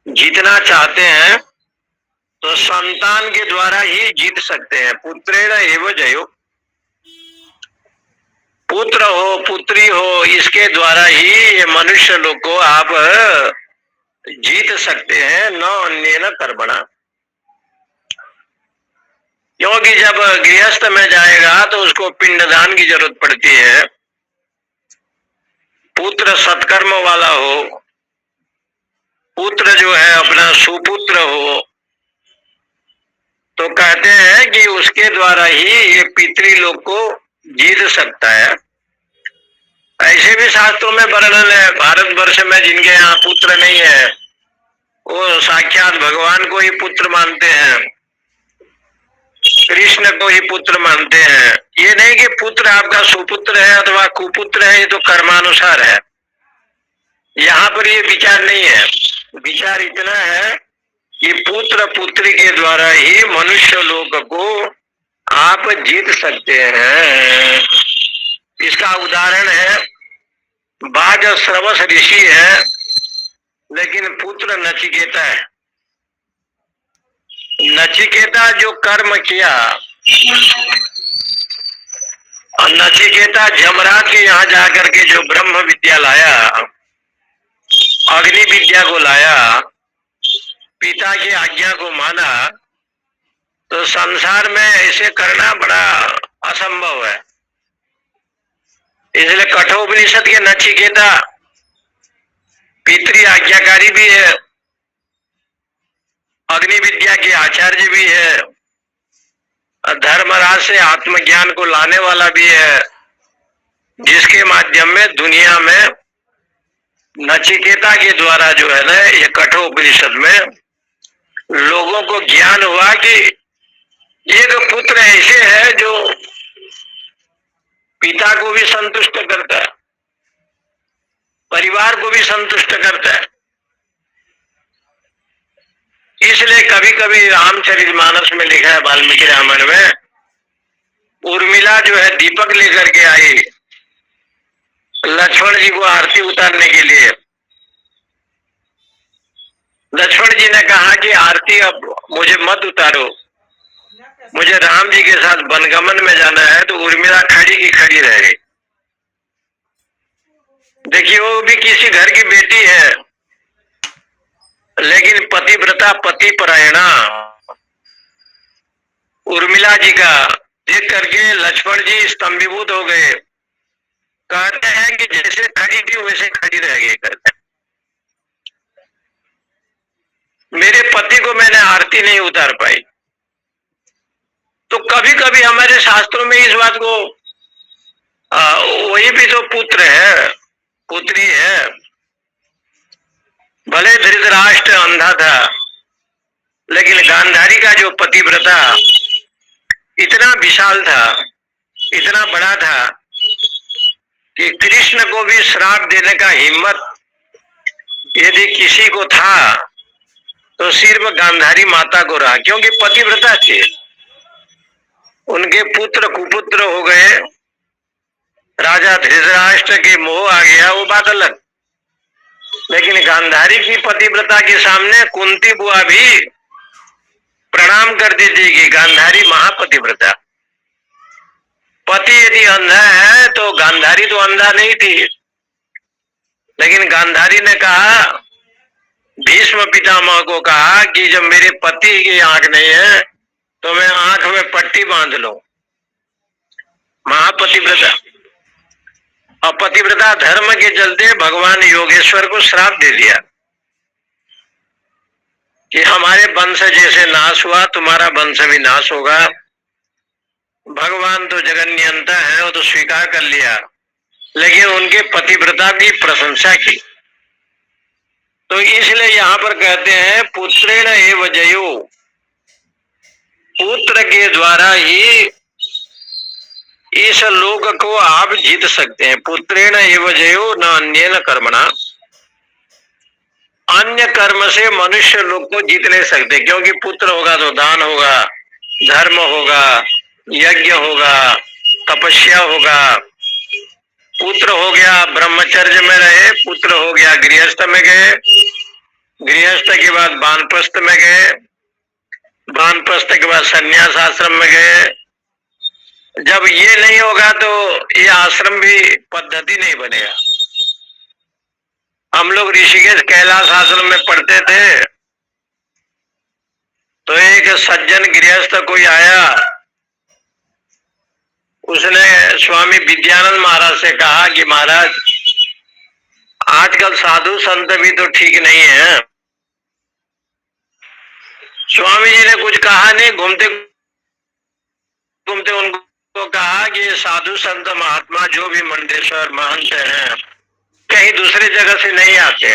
जीतना चाहते हैं तो संतान के द्वारा ही जीत सकते हैं। पुत्रेण एव जयो, पुत्र हो पुत्री हो, इसके द्वारा ही ये मनुष्य लोक को आप जीत सकते हैं, न अन्येन कर्मणा। क्योंकि जब गृहस्थ में जाएगा तो उसको पिंडदान की जरूरत पड़ती है। पुत्र सत्कर्म वाला हो, पुत्र जो है अपना सुपुत्र हो, तो कहते हैं कि उसके द्वारा ही ये पितृलोक को जीत सकता है। ऐसे भी शास्त्रों में वर्णन है, भारतवर्ष में जिनके यहाँ पुत्र नहीं है वो साक्षात भगवान को ही पुत्र मानते हैं, कृष्ण को ही पुत्र मानते हैं। ये नहीं कि पुत्र आपका सुपुत्र है अथवा कुपुत्र है, ये तो कर्मानुसार है। यहाँ पर ये विचार नहीं है। विचार इतना है कि पुत्र पुत्री के द्वारा ही मनुष्य लोक को आप जीत सकते हैं। इसका उदाहरण है, बाज श्रवस ऋषि है लेकिन पुत्र नचिकेता है। नचिकेता जो कर्म किया, और नचिकेता जमराज के यहाँ जाकर के जो ब्रह्म विद्या लाया, अग्नि विद्या को लाया, पिता की आज्ञा को माना, तो संसार में ऐसे करना बड़ा असंभव है। इसलिए कठोपनिषद के नचिकेता पितृ आज्ञाकारी भी है, अग्नि विद्या के आचार्य भी है, धर्मराज से आत्मज्ञान को लाने वाला भी है, जिसके माध्यम में दुनिया में नचिकेता के द्वारा जो है ना, ये कठोपनिषद में लोगों को ज्ञान हुआ कि एक पुत्र ऐसे है जो पिता को भी संतुष्ट करता है, परिवार को भी संतुष्ट करता है। इसलिए कभी कभी रामचरितमानस में लिखा है, वाल्मीकि रामायण में, उर्मिला जो है दीपक लेकर के आई लक्ष्मण जी को आरती उतारने के लिए। लक्ष्मण जी ने कहा कि आरती अब मुझे मत उतारो, मुझे राम जी के साथ वनगमन में जाना है। तो उर्मिला खड़ी की खड़ी रह गई। देखिए, वो भी किसी घर की बेटी है, लेकिन पतिव्रता पति परायणा उर्मिला जी का देख करके लक्ष्मण जी स्तंभीभूत हो गए। कहते हैं कि जैसे खड़ी थी वैसे खड़ी रह गई। कहते हैं, मेरे पति को मैंने आरती नहीं उतार पाई। तो कभी कभी हमारे शास्त्रों में इस बात को वही भी तो पुत्र है, पुत्री है। भले धृतराष्ट्र अंधा था, लेकिन गांधारी का जो पतिव्रता इतना विशाल था, इतना बड़ा था कि कृष्ण को भी श्राप देने का हिम्मत यदि किसी को था तो सिर्फ गांधारी माता को रहा, क्योंकि पतिव्रता थी। उनके पुत्र कुपुत्र हो गए, राजा धृतराष्ट्र के मोह आ गया, वो बात अलग। लेकिन गांधारी की पतिव्रता के सामने कुंती बुआ भी प्रणाम करती थी कि गांधारी महापतिव्रता। पति यदि अंधा है तो गांधारी तो अंधा नहीं थी, लेकिन गांधारी ने कहा, भीष्म पितामह को कहा कि जब मेरे पति की आंख नहीं है तो मैं आंख में पट्टी बांध लूं। महापतिव्रता। और पतिव्रता धर्म के चलते भगवान योगेश्वर को श्राप दे दिया कि हमारे वंश जैसे नाश हुआ, तुम्हारा वंश भी नाश होगा। भगवान तो जगन्नियंता है, वो तो स्वीकार कर लिया, लेकिन उनके पतिव्रता की प्रशंसा की। तो इसलिए यहाँ पर कहते हैं, पुत्रेण एव जयो, पुत्र के द्वारा ही इस लोक को आप जीत सकते हैं। पुत्रेण एव जयो न अन्येन कर्मणा, अन्य कर्म से मनुष्य लोग को जीत नहीं सकते, क्योंकि पुत्र होगा तो दान होगा, धर्म होगा, यज्ञ होगा, तपस्या होगा। पुत्र हो गया ब्रह्मचर्य में रहे, पुत्र हो गया गृहस्थ में गए, गृहस्थ के बाद वानप्रस्थ में गए, वानप्रस्थ के बाद संन्यास आश्रम में गए। जब ये नहीं होगा तो ये आश्रम भी पद्धति नहीं बनेगा। हम लोग ऋषिकेश कैलाश आश्रम में पढ़ते थे, तो एक सज्जन गृहस्थ कोई आया, उसने स्वामी विद्यानंद महाराज से कहा कि महाराज, आजकल साधु संत भी तो ठीक नहीं है। स्वामी जी ने कुछ कहा नहीं, घूमते घूमते उनको को कहा कि ये साधु संत महात्मा जो भी मंडेश्वर महंत हैं कहीं दूसरे जगह से नहीं आते।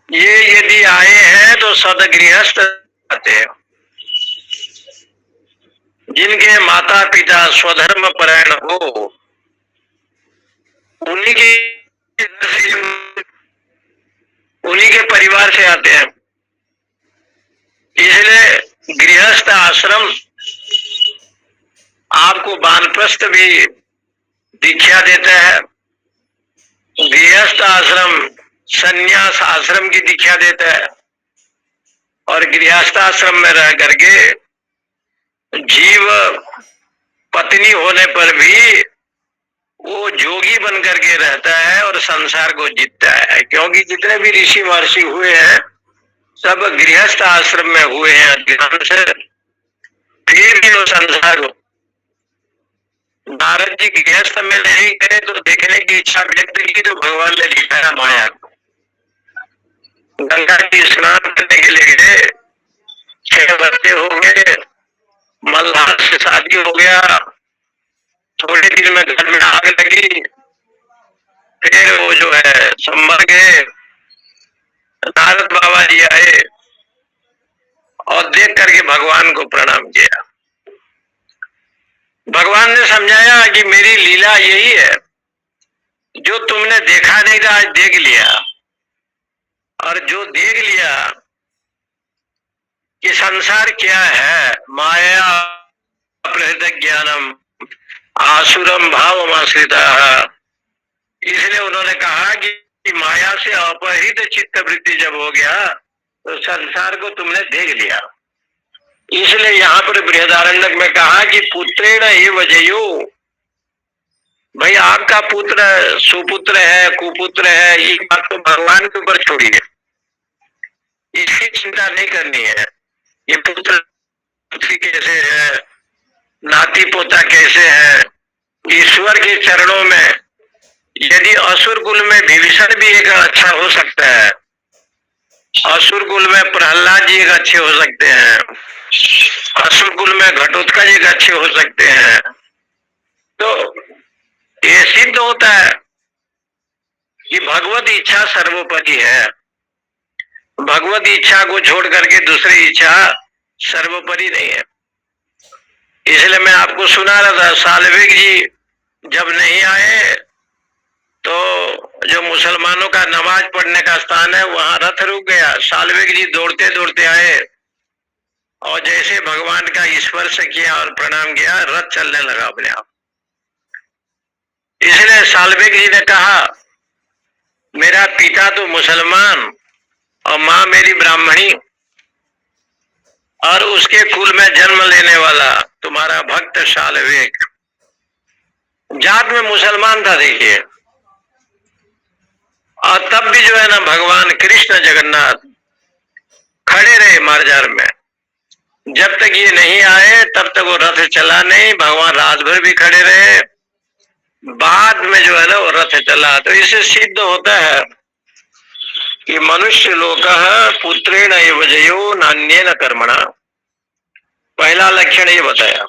ये यदि आए हैं तो सदगृहस्थ आते हैं, जिनके माता पिता स्वधर्म परायण हो, उन्हीं के परिवार से आते हैं। इसलिए गृहस्थ आश्रम आपको वानप्रस्थ भी दीक्षा देता है, गृहस्थ आश्रम संन्यास आश्रम की दीक्षा देता है, और गृहस्थ आश्रम में रह करके जीव पत्नी होने पर भी वो जोगी बन करके रहता है और संसार को जीतता है। क्योंकि जितने भी ऋषि महर्षि हुए हैं सब गृहस्थ आश्रम में हुए हैं अज्ञान से, फिर भी वो संसार को। नारद जी गृहस्थ में नहीं गए तो देखने की इच्छा व्यक्त की तो भगवान ने दिखाया माया को। गंगा जी स्नान करने के लिए गए, 6 बच्चे हो गए, मल्हार से शादी हो गया, थोड़े दिन में घर में आग लगी, फिर वो जो है संभल गए। नारद बाबा जी आए और देख करके भगवान को प्रणाम किया। भगवान ने समझाया कि मेरी लीला यही है, जो तुमने देखा नहीं था आज देख लिया, और जो देख लिया कि संसार क्या है, माया अपहृत ज्ञानम आसुरम भावमाश्रिता, इसलिए उन्होंने कहा कि माया से अपहृत चित्त वृत्ति जब हो गया तो संसार को तुमने देख लिया। इसलिए यहाँ पर बृहदारण्यक में कहा कि पुत्रेण एव जयो, भाई आपका पुत्र सुपुत्र है कुपुत्र है, ये बात तो भगवान के ऊपर छोड़िए, इसकी चिंता नहीं करनी है। ये पुत्र कैसे है, नाती पोता कैसे है, ईश्वर के चरणों में यदि असुर कुल में विभीषण भी एक अच्छा हो सकता है, असुर कुल में प्रहलाद जी एक अच्छे हो सकते हैं, असुर कुल में घटोत्कच एक अच्छे हो सकते हैं, तो ये सिद्ध होता है कि भगवत इच्छा सर्वोपरि है। भगवत इच्छा को छोड़ करके दूसरी इच्छा सर्वोपरि नहीं है। इसलिए मैं आपको सुना रहा था, साल्विक जी जब नहीं आए तो जो मुसलमानों का नमाज पढ़ने का स्थान है वहां रथ रुक गया। साल्विक जी दौड़ते दौड़ते आए और जैसे भगवान का स्पर्श किया और प्रणाम किया, रथ चलने लगा अपने आप। इसलिए साल्विक जी ने कहा, मेरा पिता तो मुसलमान और माँ मेरी ब्राह्मणी, और उसके कुल में जन्म लेने वाला तुम्हारा भक्त साल्विक जात में मुसलमान था। देखिए, और तब भी जो है ना भगवान कृष्ण जगन्नाथ खड़े रहे मार्जार में। जब तक ये नहीं आए तब तक वो रथ चला नहीं, भगवान रात भर भी खड़े रहे, बाद में जो है ना वो रथ चला। तो इससे सिद्ध होता है कि मनुष्य लोक पुत्रेण एव जयो नान्येन कर्मणा। पहला लक्षण ये बताया,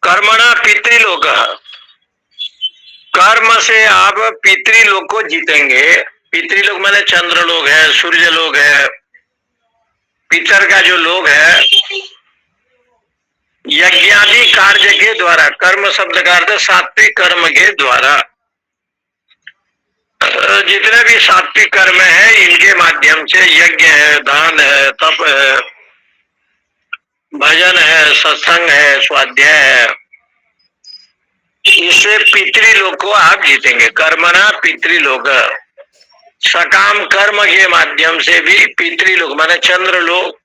कर्मणा पितृलोक, कर्म से आप पितृलोक को जीतेंगे। पितृलोक माने चंद्र लोग है, सूर्य लोग है, पितर का जो लोग है, यज्ञादि कार्य के द्वारा, कर्म शब्द का अर्थ सात्विक कर्म के द्वारा, जितने भी सात्विक कर्म है इनके माध्यम से, यज्ञ है, दान है, तप है, भजन है, सत्संग है, स्वाध्याय है, इससे पितृलोक को आप जीतेंगे। कर्मणा पितृलोक, सकाम कर्म के माध्यम से भी पितृलोक माने चंद्र लोक,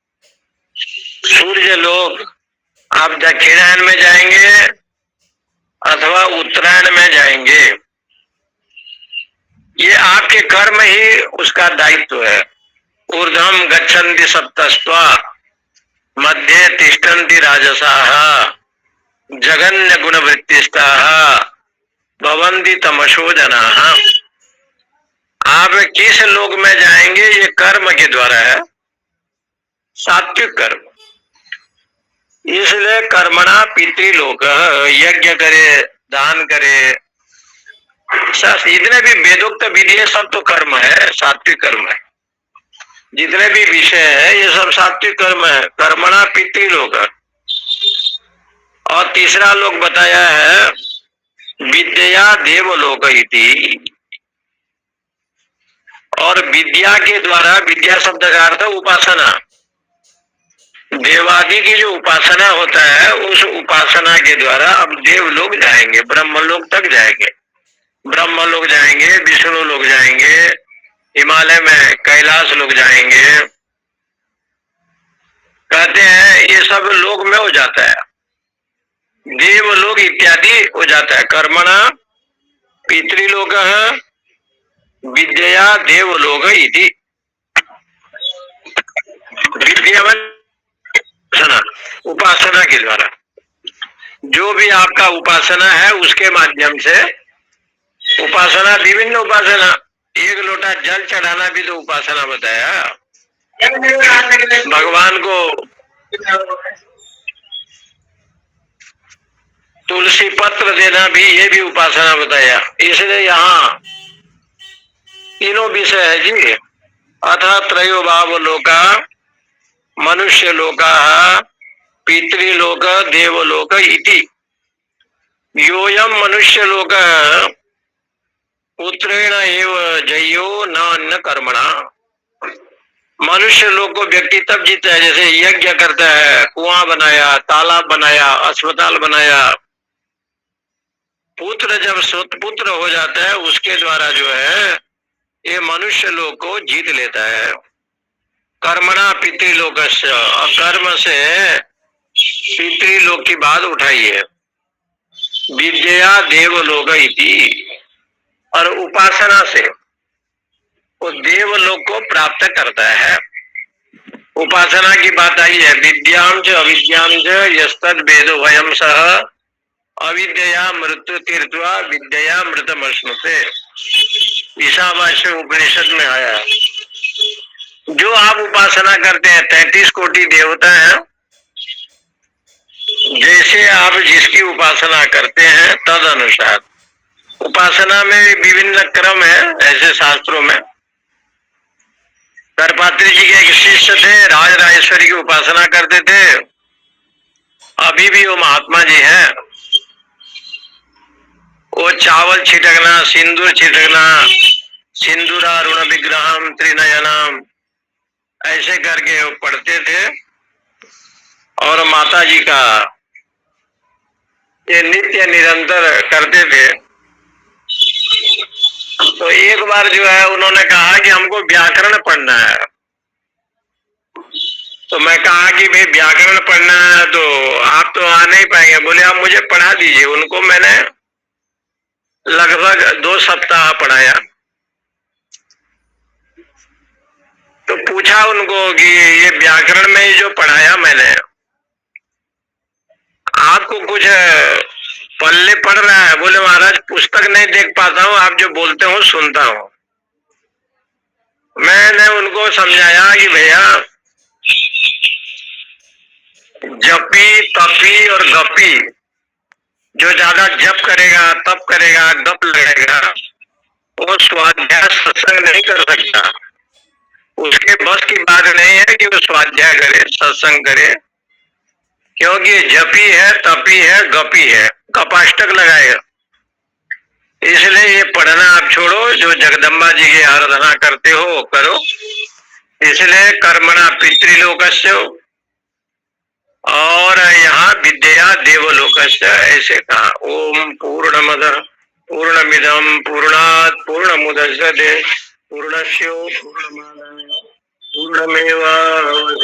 सूर्य लोक, आप दक्षिणायन में जाएंगे अथवा उत्तरायण में जाएंगे, ये आपके कर्म ही उसका दायित्व है। ऊर्ध्वम गच्छन्ति सप्तस्त्वा मध्ये तिष्ठन्ति राजसाः जगन्य गुण वृत्तिस्ताः भवन्ति तमसो जनाः। आप किस लोक में जाएंगे ये कर्म के द्वारा है, सात्विक कर्म। इसलिए कर्मणा पितृलोक, यज्ञ करे, दान करे, जितने भी वेदोक्त विधि है सब तो कर्म है, सात्विक कर्म है। जितने भी विषय है ये सब सात्विक कर्म है। कर्मणा पितृलोक। और तीसरा लोक बताया है विद्या देवलोक इति। और विद्या के द्वारा, विद्या शब्द का अर्थ उपासना, देवादि की जो उपासना होता है उस उपासना के द्वारा अब देव लोग जाएंगे, ब्रह्म लोक तक जाएंगे। ब्रह्म लोग जाएंगे, विष्णु लोग जाएंगे, हिमालय में कैलाश लोग जाएंगे। कहते हैं ये सब लोग में हो जाता है, देव लोग इत्यादि हो जाता है। कर्मणा पितृलोक विद्या देवलोक इति। विद्या में उपासना के द्वारा, जो भी आपका उपासना है उसके माध्यम से, उपासना विभिन्न उपासना, एक लोटा जल चढ़ाना भी तो उपासना बताया। भगवान को तुलसी पत्र देना भी, ये भी उपासना बताया। इसलिए यहाँ तीनों विषय है जी। अथ त्रयो भाव लोका, मनुष्य लोका, पितृलोक, देवलोक इति। योयम मनुष्य लोक पुत्रेण एव जयो न अन्न कर्मणा। मनुष्य लोग को व्यक्ति तब जीता है जैसे यज्ञ करता है, कुआं बनाया, तालाब बनाया, अस्पताल बनाया। पुत्र जब पुत्र हो जाता है उसके द्वारा जो है ये मनुष्य लोग को जीत लेता है। कर्मणा पितृलोकस्य, कर्म से पितृलोक की बात उठाई है। विद्या देवलोक इति। और उपासना से वो देवलोक को प्राप्त करता है। उपासना की बात आई है। विद्याम च अविद्याम च यस्तद वेदो वयम सह अविद्या मृत्यु तीर्थवा विद्या मृतमश्नुते। ईशावास्य उपनिषद में आया। जो आप उपासना करते हैं, 33 कोटि देवता हैं, जैसे आप जिसकी उपासना करते हैं तद अनुसार। उपासना में विभिन्न क्रम है ऐसे शास्त्रों में। करपात्री जी के एक शिष्य थे, राज राजेश्वरी की उपासना करते थे। अभी भी वो महात्मा जी हैं। वो चावल छिटकना, सिंदूर छिटकना, सिंदूरारुण विग्रहम त्रिनयनम, ऐसे करके वो पढ़ते थे और माता जी का ये नित्य निरंतर करते थे। तो एक बार जो है उन्होंने कहा कि हमको व्याकरण पढ़ना है। तो मैं कहा कि भाई व्याकरण पढ़ना है तो आप तो आ नहीं पाएंगे। बोले आप मुझे पढ़ा दीजिए। उनको मैंने लगभग 2 सप्ताह पढ़ाया। तो पूछा उनको कि ये व्याकरण में जो पढ़ाया मैंने, आपको कुछ पल्ले पड़ रहा है? बोले महाराज पुस्तक नहीं देख पाता हूँ, आप जो बोलते हो सुनता हूँ। मैंने उनको समझाया कि भैया जपी तपी और गपी, जो ज्यादा जप करेगा तप करेगा गप लगेगा, वो स्वाध्याय सत्संग नहीं कर सकता। उसके बस की बात नहीं है कि वो स्वाध्याय करे, सत्संग करे, क्योंकि जपी है, तपी है, गपी है, कपाष्टक लगाएगा। इसलिए ये पढ़ना आप छोड़ो, जो जगदम्बा जी की आराधना करते हो करो। इसलिए कर्मणा पितृलोकस्य और यहाँ विद्या देवलोकस्य ऐसे कहा। ओम पूर्णमदः पूर्णमिदं पूर्णात् पूर्णमुदच्यते पूर्णस्य पूर्णमादाय पूर्णमेवावशिष्यते।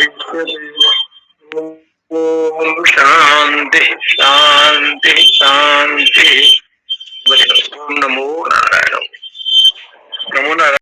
ओम शांति शांति शांति। ओम नमो नारायण। नमो नारायण।